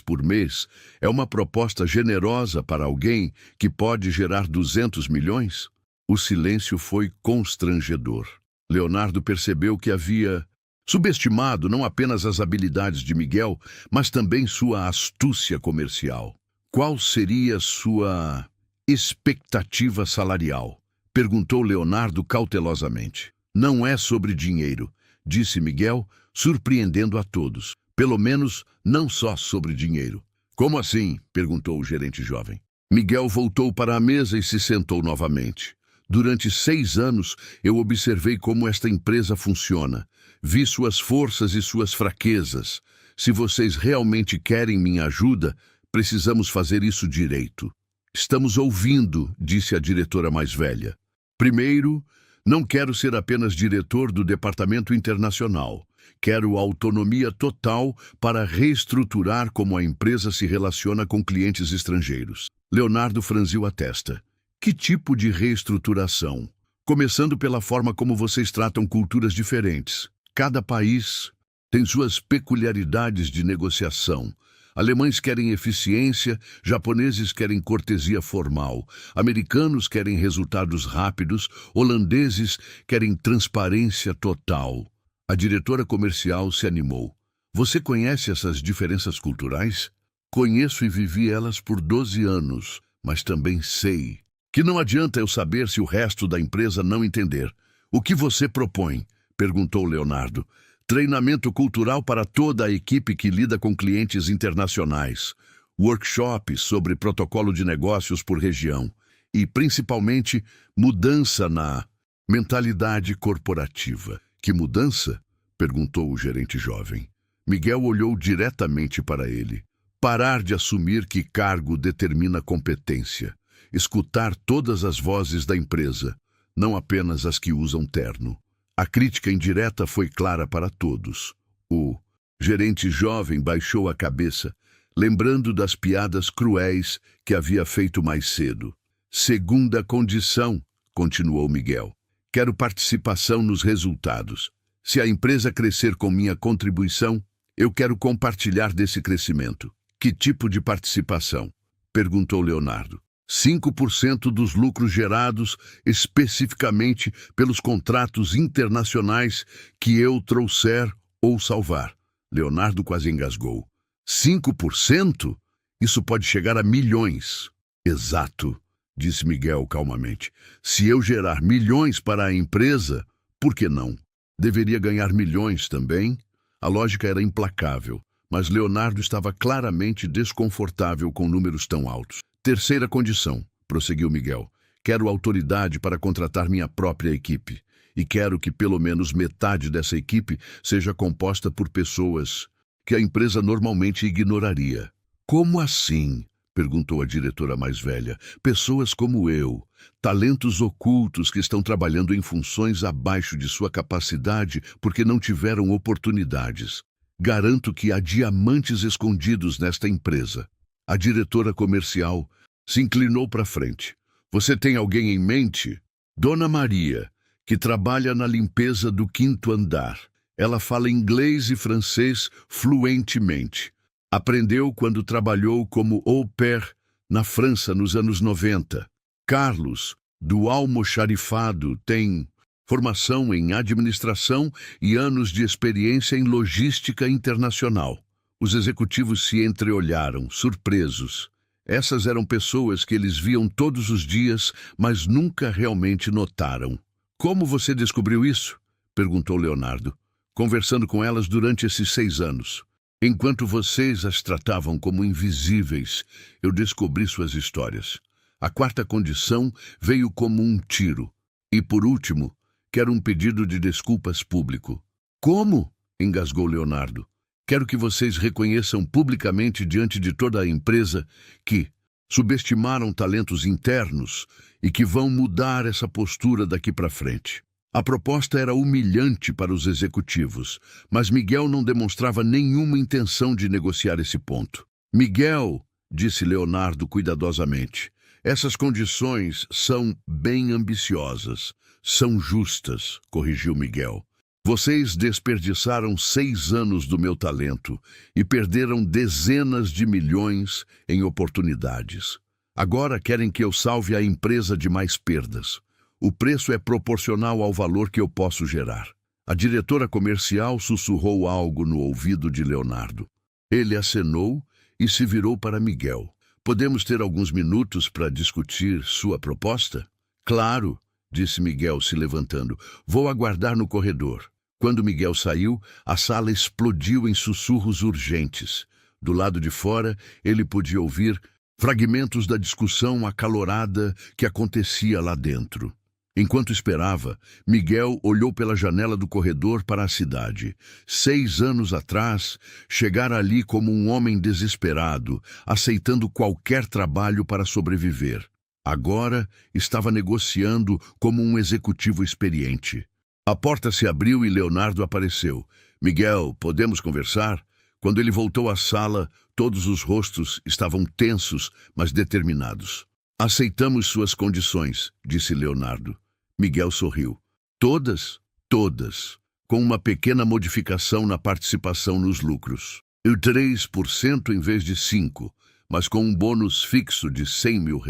por mês é uma proposta generosa para alguém que pode gerar 200 milhões? O silêncio foi constrangedor. Leonardo percebeu que havia subestimado não apenas as habilidades de Miguel, mas também sua astúcia comercial. Qual seria sua expectativa salarial? Perguntou Leonardo cautelosamente. Não é sobre dinheiro, disse Miguel, surpreendendo a todos. Pelo menos, não só sobre dinheiro. Como assim? Perguntou o gerente jovem. Miguel voltou para a mesa e se sentou novamente. Durante 6 anos, eu observei como esta empresa funciona. Vi suas forças e suas fraquezas. Se vocês realmente querem minha ajuda, precisamos fazer isso direito. Estamos ouvindo, disse a diretora mais velha. Primeiro, não quero ser apenas diretor do departamento internacional. Quero autonomia total para reestruturar como a empresa se relaciona com clientes estrangeiros. Leonardo franziu a testa. Que tipo de reestruturação? Começando pela forma como vocês tratam culturas diferentes. Cada país tem suas peculiaridades de negociação. Alemães querem eficiência, japoneses querem cortesia formal, americanos querem resultados rápidos, holandeses querem transparência total. A diretora comercial se animou. Você conhece essas diferenças culturais? Conheço e vivi elas por 12 anos, mas também sei que não adianta eu saber se o resto da empresa não entender. O que você propõe? Perguntou Leonardo. Treinamento cultural para toda a equipe que lida com clientes internacionais. Workshops sobre protocolo de negócios por região. E, principalmente, mudança na mentalidade corporativa. Que mudança? Perguntou o gerente jovem. Miguel olhou diretamente para ele. Parar de assumir que cargo determina competência. Escutar todas as vozes da empresa, não apenas as que usam terno. A crítica indireta foi clara para todos. O gerente jovem baixou a cabeça, lembrando das piadas cruéis que havia feito mais cedo. Segunda condição, continuou Miguel. Quero participação nos resultados. Se a empresa crescer com minha contribuição, eu quero compartilhar desse crescimento. Que tipo de participação? Perguntou Leonardo. 5% dos lucros gerados especificamente pelos contratos internacionais que eu trouxer ou salvar. Leonardo quase engasgou. 5%? Isso pode chegar a milhões. Exato, disse Miguel calmamente. Se eu gerar milhões para a empresa, por que não? Deveria ganhar milhões também? A lógica era implacável, mas Leonardo estava claramente desconfortável com números tão altos. Terceira condição, prosseguiu Miguel. Quero autoridade para contratar minha própria equipe. E quero que pelo menos metade dessa equipe seja composta por pessoas que a empresa normalmente ignoraria. Como assim? Perguntou a diretora mais velha. Pessoas como eu, talentos ocultos que estão trabalhando em funções abaixo de sua capacidade porque não tiveram oportunidades. Garanto que há diamantes escondidos nesta empresa. A diretora comercial se inclinou para frente. Você tem alguém em mente? Dona Maria, que trabalha na limpeza do 5º andar. Ela fala inglês e francês fluentemente. Aprendeu quando trabalhou como au pair na França nos anos 90. Carlos, do almoxarifado, tem formação em administração e anos de experiência em logística internacional. Os executivos se entreolharam, surpresos. Essas eram pessoas que eles viam todos os dias, mas nunca realmente notaram. Como você descobriu isso? Perguntou Leonardo. Conversando com elas durante esses 6 anos. Enquanto vocês as tratavam como invisíveis, eu descobri suas histórias. A quarta condição veio como um tiro. E, por último, quero um pedido de desculpas público. Como? Engasgou Leonardo. Quero que vocês reconheçam publicamente diante de toda a empresa que subestimaram talentos internos e que vão mudar essa postura daqui para frente. A proposta era humilhante para os executivos, mas Miguel não demonstrava nenhuma intenção de negociar esse ponto. Miguel, disse Leonardo cuidadosamente, essas condições são bem ambiciosas. São justas, corrigiu Miguel. Vocês desperdiçaram 6 anos do meu talento e perderam dezenas de milhões em oportunidades. Agora querem que eu salve a empresa de mais perdas. O preço é proporcional ao valor que eu posso gerar. A diretora comercial sussurrou algo no ouvido de Leonardo. Ele acenou e se virou para Miguel. Podemos ter alguns minutos para discutir sua proposta? Claro, disse Miguel se levantando. Vou aguardar no corredor. Quando Miguel saiu, a sala explodiu em sussurros urgentes. Do lado de fora, ele podia ouvir fragmentos da discussão acalorada que acontecia lá dentro. Enquanto esperava, Miguel olhou pela janela do corredor para a cidade. 6 anos atrás, chegara ali como um homem desesperado, aceitando qualquer trabalho para sobreviver. Agora estava negociando como um executivo experiente. A porta se abriu e Leonardo apareceu. Miguel, podemos conversar? Quando ele voltou à sala, todos os rostos estavam tensos, mas determinados. Aceitamos suas condições, disse Leonardo. Miguel sorriu. Todas? Todas. Com uma pequena modificação na participação nos lucros. 3% em vez de 5%, mas com um bônus fixo de R$100 mil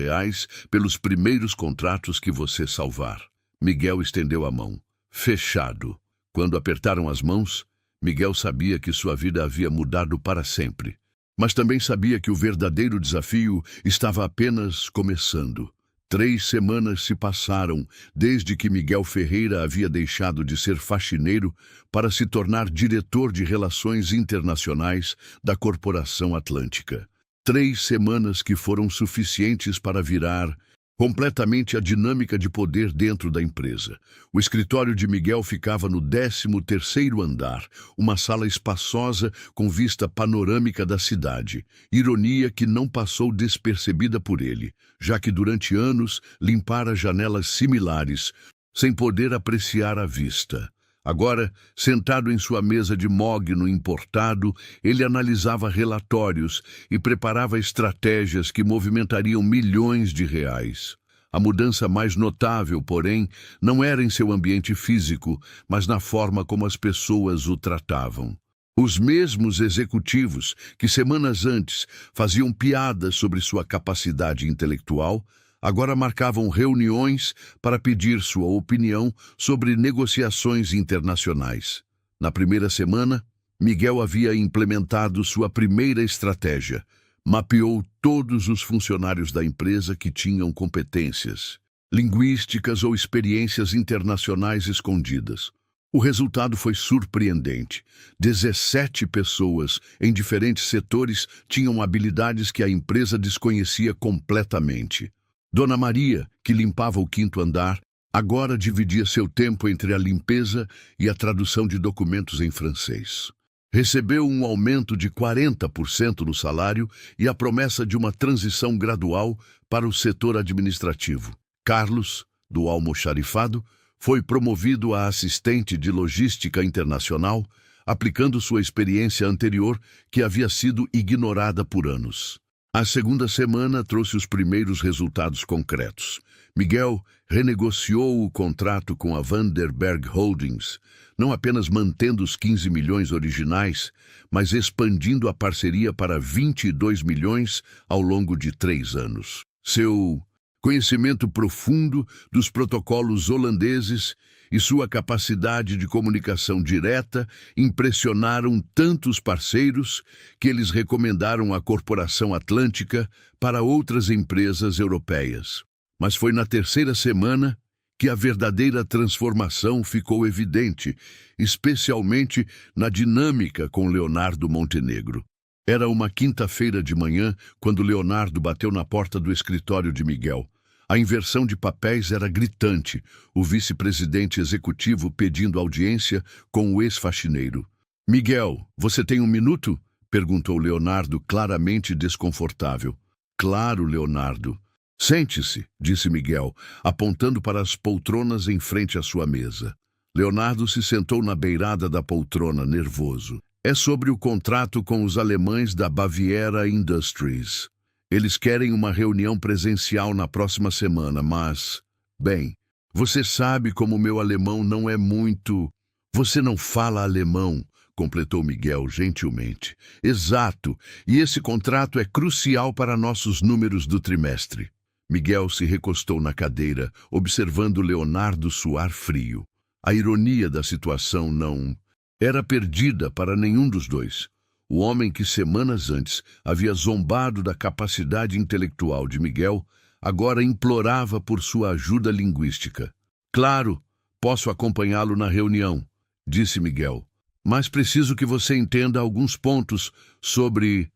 pelos primeiros contratos que você salvar. Miguel estendeu a mão. Fechado. Quando apertaram as mãos, Miguel sabia que sua vida havia mudado para sempre. Mas também sabia que o verdadeiro desafio estava apenas começando. 3 semanas se passaram desde que Miguel Ferreira havia deixado de ser faxineiro para se tornar diretor de Relações Internacionais da Corporação Atlântica. 3 semanas que foram suficientes para virar completamente a dinâmica de poder dentro da empresa. O escritório de Miguel ficava no 13º andar, uma sala espaçosa com vista panorâmica da cidade. Ironia que não passou despercebida por ele, já que durante anos limpara janelas similares, sem poder apreciar a vista. Agora, sentado em sua mesa de mogno importado, ele analisava relatórios e preparava estratégias que movimentariam milhões de reais. A mudança mais notável, porém, não era em seu ambiente físico, mas na forma como as pessoas o tratavam. Os mesmos executivos que semanas antes faziam piadas sobre sua capacidade intelectual, agora marcavam reuniões para pedir sua opinião sobre negociações internacionais. Na primeira semana, Miguel havia implementado sua primeira estratégia. Mapeou todos os funcionários da empresa que tinham competências linguísticas ou experiências internacionais escondidas. O resultado foi surpreendente. 17 pessoas em diferentes setores tinham habilidades que a empresa desconhecia completamente. Dona Maria, que limpava o 5º andar, agora dividia seu tempo entre a limpeza e a tradução de documentos em francês. Recebeu um aumento de 40% no salário e a promessa de uma transição gradual para o setor administrativo. Carlos, do almoxarifado, foi promovido a assistente de logística internacional, aplicando sua experiência anterior que havia sido ignorada por anos. A segunda semana trouxe os primeiros resultados concretos. Miguel renegociou o contrato com a Vanderberg Holdings, não apenas mantendo os 15 milhões originais, mas expandindo a parceria para 22 milhões ao longo de 3 anos. Seu conhecimento profundo dos protocolos holandeses e sua capacidade de comunicação direta impressionaram tantos parceiros que eles recomendaram a Corporação Atlântica para outras empresas europeias. Mas foi na 3ª semana que a verdadeira transformação ficou evidente, especialmente na dinâmica com Leonardo Montenegro. Era uma quinta-feira de manhã quando Leonardo bateu na porta do escritório de Miguel. A inversão de papéis era gritante, o vice-presidente executivo pedindo audiência com o ex-faxineiro. Miguel, você tem um minuto? Perguntou Leonardo, claramente desconfortável. Claro, Leonardo. Sente-se, disse Miguel, apontando para as poltronas em frente à sua mesa. Leonardo se sentou na beirada da poltrona, nervoso. É sobre o contrato com os alemães da Baviera Industries. Eles querem uma reunião presencial na próxima semana, mas... Bem, você sabe como meu alemão não é muito... Você não fala alemão, completou Miguel gentilmente. Exato, e esse contrato é crucial para nossos números do trimestre. Miguel se recostou na cadeira, observando Leonardo suar frio. A ironia da situação não era perdida para nenhum dos dois. O homem que semanas antes havia zombado da capacidade intelectual de Miguel, agora implorava por sua ajuda linguística. Claro, posso acompanhá-lo na reunião, disse Miguel, mas preciso que você entenda alguns pontos sobre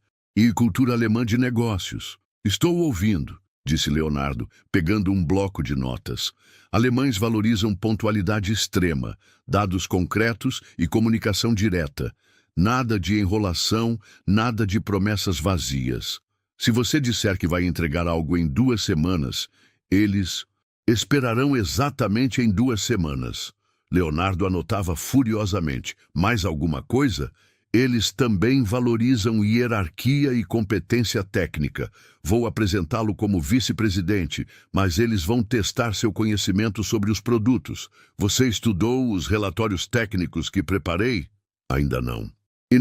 cultura alemã de negócios. Estou ouvindo, disse Leonardo, pegando um bloco de notas. Alemães valorizam pontualidade extrema, dados concretos e comunicação direta. Nada de enrolação, nada de promessas vazias. Se você disser que vai entregar algo em 2 semanas, eles esperarão exatamente em 2 semanas. Leonardo anotava furiosamente. Mais alguma coisa? Eles também valorizam hierarquia e competência técnica. Vou apresentá-lo como vice-presidente, mas eles vão testar seu conhecimento sobre os produtos. Você estudou os relatórios técnicos que preparei? Ainda não.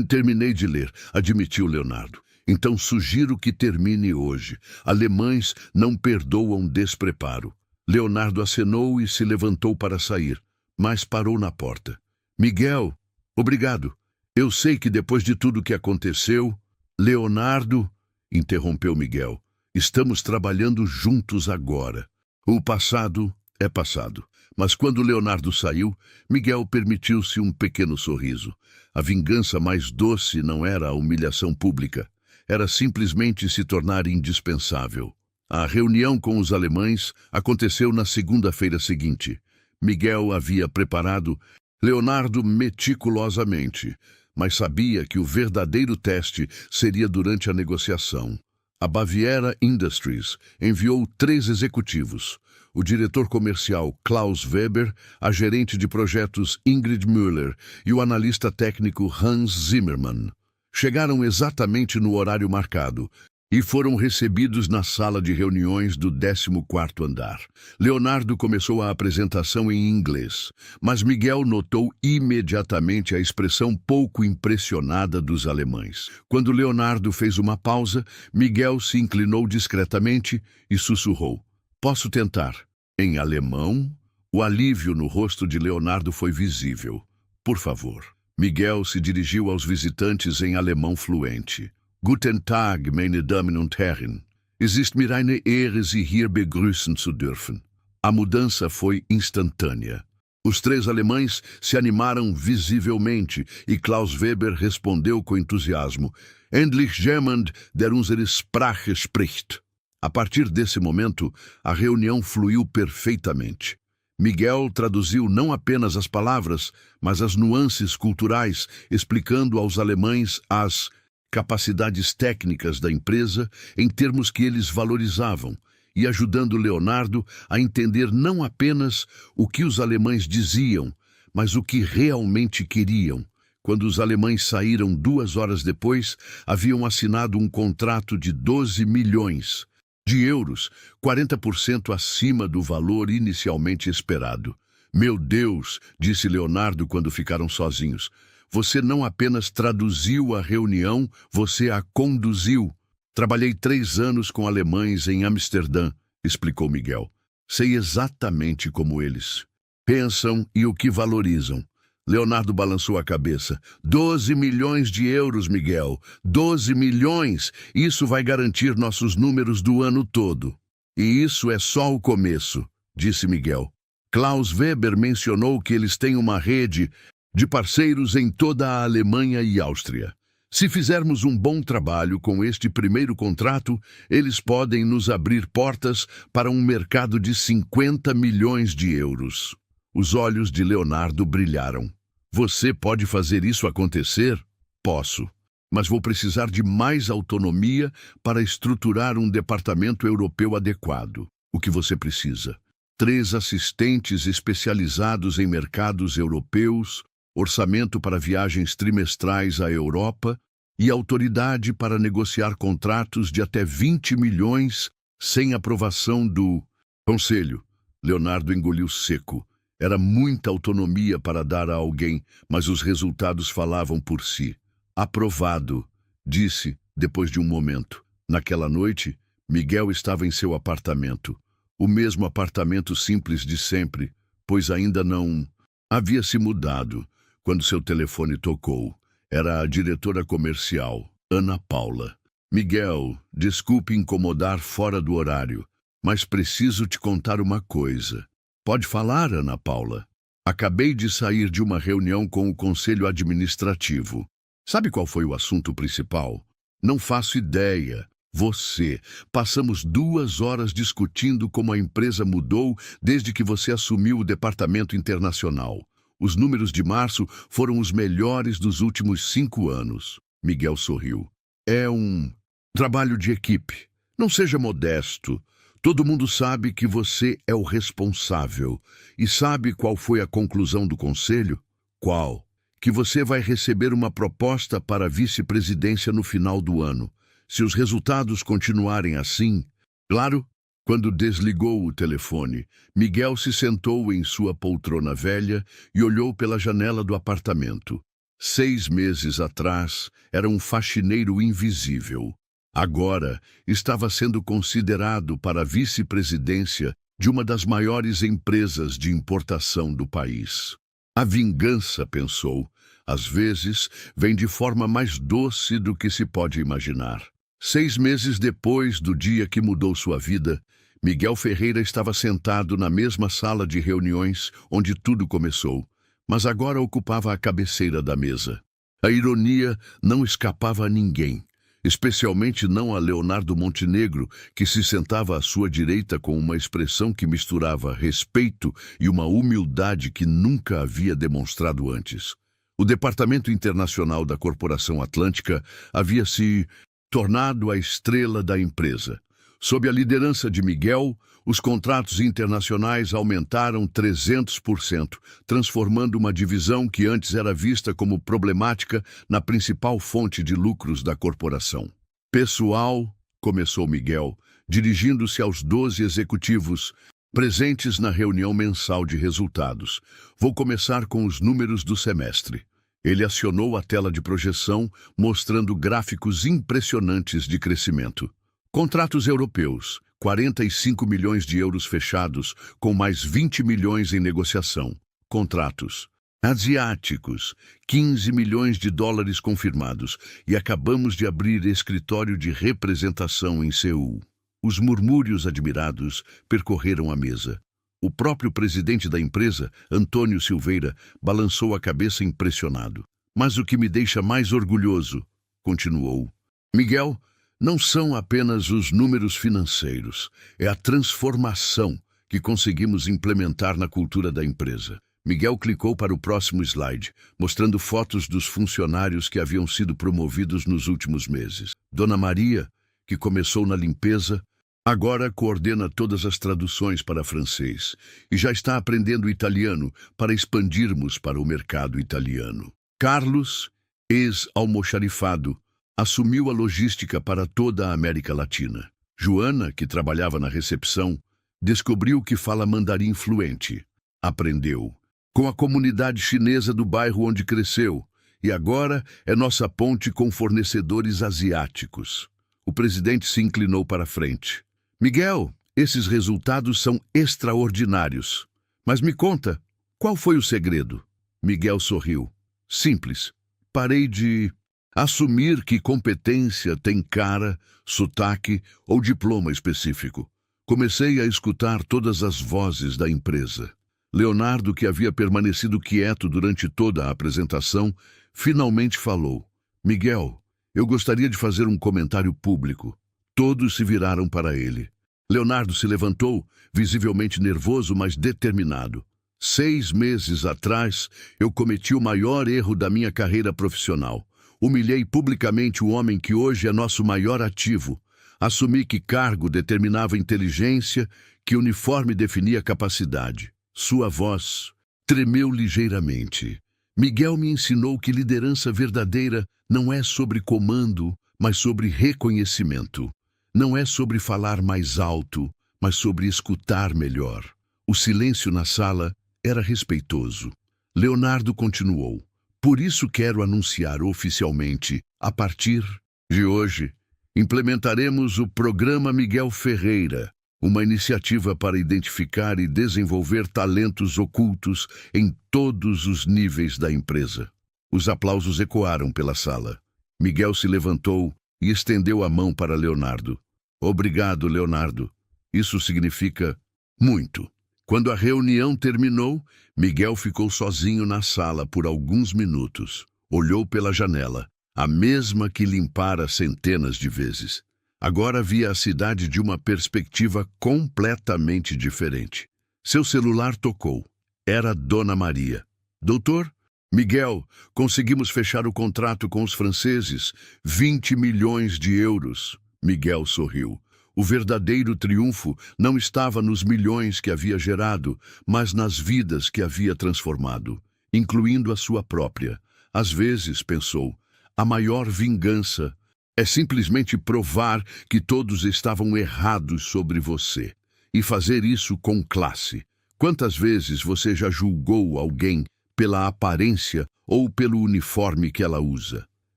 Terminei de ler, admitiu Leonardo. Então sugiro que termine hoje. Alemães não perdoam despreparo. Leonardo acenou e se levantou para sair, mas parou na porta. Miguel, obrigado. Eu sei que depois de tudo que aconteceu... Leonardo, interrompeu Miguel, estamos trabalhando juntos agora. O passado é passado. Mas quando Leonardo saiu, Miguel permitiu-se um pequeno sorriso. A vingança mais doce não era a humilhação pública. Era simplesmente se tornar indispensável. A reunião com os alemães aconteceu na segunda-feira seguinte. Miguel havia preparado Leonardo meticulosamente, mas sabia que o verdadeiro teste seria durante a negociação. A Baviera Industries enviou 3 executivos. O diretor comercial Klaus Weber, a gerente de projetos Ingrid Müller e o analista técnico Hans Zimmermann. Chegaram exatamente no horário marcado e foram recebidos na sala de reuniões do 14º andar. Leonardo começou a apresentação em inglês, mas Miguel notou imediatamente a expressão pouco impressionada dos alemães. Quando Leonardo fez uma pausa, Miguel se inclinou discretamente e sussurrou: "Posso tentar?" Em alemão, o alívio no rosto de Leonardo foi visível. "Por favor." Miguel se dirigiu aos visitantes em alemão fluente. Guten Tag, meine Damen und Herren. Es ist mir eine Ehre, Sie hier begrüßen zu dürfen. A mudança foi instantânea. Os 3 alemães se animaram visivelmente e Klaus Weber respondeu com entusiasmo: Endlich jemand, der unsere Sprache spricht. A partir desse momento, a reunião fluiu perfeitamente. Miguel traduziu não apenas as palavras, mas as nuances culturais, explicando aos alemães as capacidades técnicas da empresa em termos que eles valorizavam e ajudando Leonardo a entender não apenas o que os alemães diziam, mas o que realmente queriam. Quando os alemães saíram 2 horas depois, haviam assinado um contrato de 12 milhões de euros, 40% acima do valor inicialmente esperado. Meu Deus, disse Leonardo quando ficaram sozinhos. Você não apenas traduziu a reunião, você a conduziu. Trabalhei 3 anos com alemães em Amsterdã, explicou Miguel. Sei exatamente como eles pensam e o que valorizam. Leonardo balançou a cabeça. 12 milhões de euros, Miguel. 12 milhões! Isso vai garantir nossos números do ano todo. E isso é só o começo, disse Miguel. Klaus Weber mencionou que eles têm uma rede de parceiros em toda a Alemanha e Áustria. Se fizermos um bom trabalho com este primeiro contrato, eles podem nos abrir portas para um mercado de 50 milhões de euros. Os olhos de Leonardo brilharam. Você pode fazer isso acontecer? Posso, mas vou precisar de mais autonomia para estruturar um departamento europeu adequado. O que você precisa? 3 assistentes especializados em mercados europeus, orçamento para viagens trimestrais à Europa e autoridade para negociar contratos de até 20 milhões sem aprovação do Conselho. Leonardo engoliu seco. Era muita autonomia para dar a alguém, mas os resultados falavam por si. Aprovado, disse, depois de um momento. Naquela noite, Miguel estava em seu apartamento. O mesmo apartamento simples de sempre, pois ainda não havia se mudado. Quando seu telefone tocou, era a diretora comercial, Ana Paula. Miguel, desculpe incomodar fora do horário, mas preciso te contar uma coisa. Pode falar, Ana Paula. Acabei de sair de uma reunião com o Conselho Administrativo. Sabe qual foi o assunto principal? Não faço ideia. Você. Passamos 2 horas discutindo como a empresa mudou desde que você assumiu o departamento internacional. Os números de março foram os melhores dos últimos 5 anos. Miguel sorriu. É um trabalho de equipe. Não seja modesto. Todo mundo sabe que você é o responsável. E sabe qual foi a conclusão do conselho? Qual? Que você vai receber uma proposta para a vice-presidência no final do ano. Se os resultados continuarem assim, claro. Quando desligou o telefone, Miguel se sentou em sua poltrona velha e olhou pela janela do apartamento. 6 meses atrás, era um faxineiro invisível. Agora, estava sendo considerado para a vice-presidência de uma das maiores empresas de importação do país. A vingança, pensou, às vezes, vem de forma mais doce do que se pode imaginar. 6 meses depois do dia que mudou sua vida, Miguel Ferreira estava sentado na mesma sala de reuniões onde tudo começou, mas agora ocupava a cabeceira da mesa. A ironia não escapava a ninguém, especialmente não a Leonardo Montenegro, que se sentava à sua direita com uma expressão que misturava respeito e uma humildade que nunca havia demonstrado antes. O Departamento Internacional da Corporação Atlântica havia se tornado a estrela da empresa. Sob a liderança de Miguel, os contratos internacionais aumentaram 300%, transformando uma divisão que antes era vista como problemática na principal fonte de lucros da corporação. Pessoal, começou Miguel, dirigindo-se aos 12 executivos presentes na reunião mensal de resultados. Vou começar com os números do semestre. Ele acionou a tela de projeção, mostrando gráficos impressionantes de crescimento. Contratos europeus, 45 milhões de euros fechados, com mais 20 milhões em negociação. Contratos asiáticos, 15 milhões de dólares confirmados, e acabamos de abrir escritório de representação em Seul. Os murmúrios admirados percorreram a mesa. O próprio presidente da empresa, Antônio Silveira, balançou a cabeça impressionado. Mas o que me deixa mais orgulhoso, continuou, Miguel, não são apenas os números financeiros, é a transformação que conseguimos implementar na cultura da empresa. Miguel clicou para o próximo slide, mostrando fotos dos funcionários que haviam sido promovidos nos últimos meses. Dona Maria, que começou na limpeza, agora coordena todas as traduções para francês e já está aprendendo italiano para expandirmos para o mercado italiano. Carlos, ex-almoxarifado, assumiu a logística para toda a América Latina. Joana, que trabalhava na recepção, descobriu que fala mandarim fluente. Aprendeu com a comunidade chinesa do bairro onde cresceu e agora é nossa ponte com fornecedores asiáticos. O presidente se inclinou para a frente. Miguel, esses resultados são extraordinários. Mas me conta, qual foi o segredo? Miguel sorriu. Simples. Parei de assumir que competência tem cara, sotaque ou diploma específico. Comecei a escutar todas as vozes da empresa. Leonardo, que havia permanecido quieto durante toda a apresentação, finalmente falou. Miguel, eu gostaria de fazer um comentário público. Todos se viraram para ele. Leonardo se levantou, visivelmente nervoso, mas determinado. 6 meses atrás, eu cometi o maior erro da minha carreira profissional. Humilhei publicamente o homem que hoje é nosso maior ativo. Assumi que cargo determinava inteligência, que uniforme definia capacidade. Sua voz tremeu ligeiramente. Miguel me ensinou que liderança verdadeira não é sobre comando, mas sobre reconhecimento. Não é sobre falar mais alto, mas sobre escutar melhor. O silêncio na sala era respeitoso. Leonardo continuou. Por isso quero anunciar oficialmente, a partir de hoje, implementaremos o Programa Miguel Ferreira, uma iniciativa para identificar e desenvolver talentos ocultos em todos os níveis da empresa. Os aplausos ecoaram pela sala. Miguel se levantou e estendeu a mão para Leonardo. Obrigado, Leonardo. Isso significa muito. Quando a reunião terminou, Miguel ficou sozinho na sala por alguns minutos. Olhou pela janela, a mesma que limpara centenas de vezes. Agora via a cidade de uma perspectiva completamente diferente. Seu celular tocou. Era Dona Maria. Doutor? Miguel, conseguimos fechar o contrato com os franceses. 20 milhões de euros. Miguel sorriu. O verdadeiro triunfo não estava nos milhões que havia gerado, mas nas vidas que havia transformado, incluindo a sua própria. Às vezes, pensou, a maior vingança é simplesmente provar que todos estavam errados sobre você. E fazer isso com classe. Quantas vezes você já julgou alguém pela aparência ou pelo uniforme que ela usa?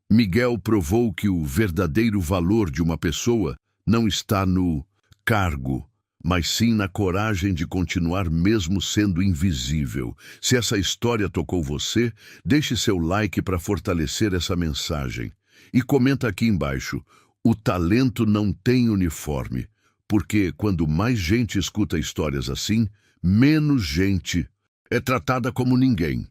Miguel provou que o verdadeiro valor de uma pessoa não está no cargo, mas sim na coragem de continuar mesmo sendo invisível. Se essa história tocou você, deixe seu like para fortalecer essa mensagem. E comenta aqui embaixo, o talento não tem uniforme, porque quando mais gente escuta histórias assim, menos gente é tratada como ninguém.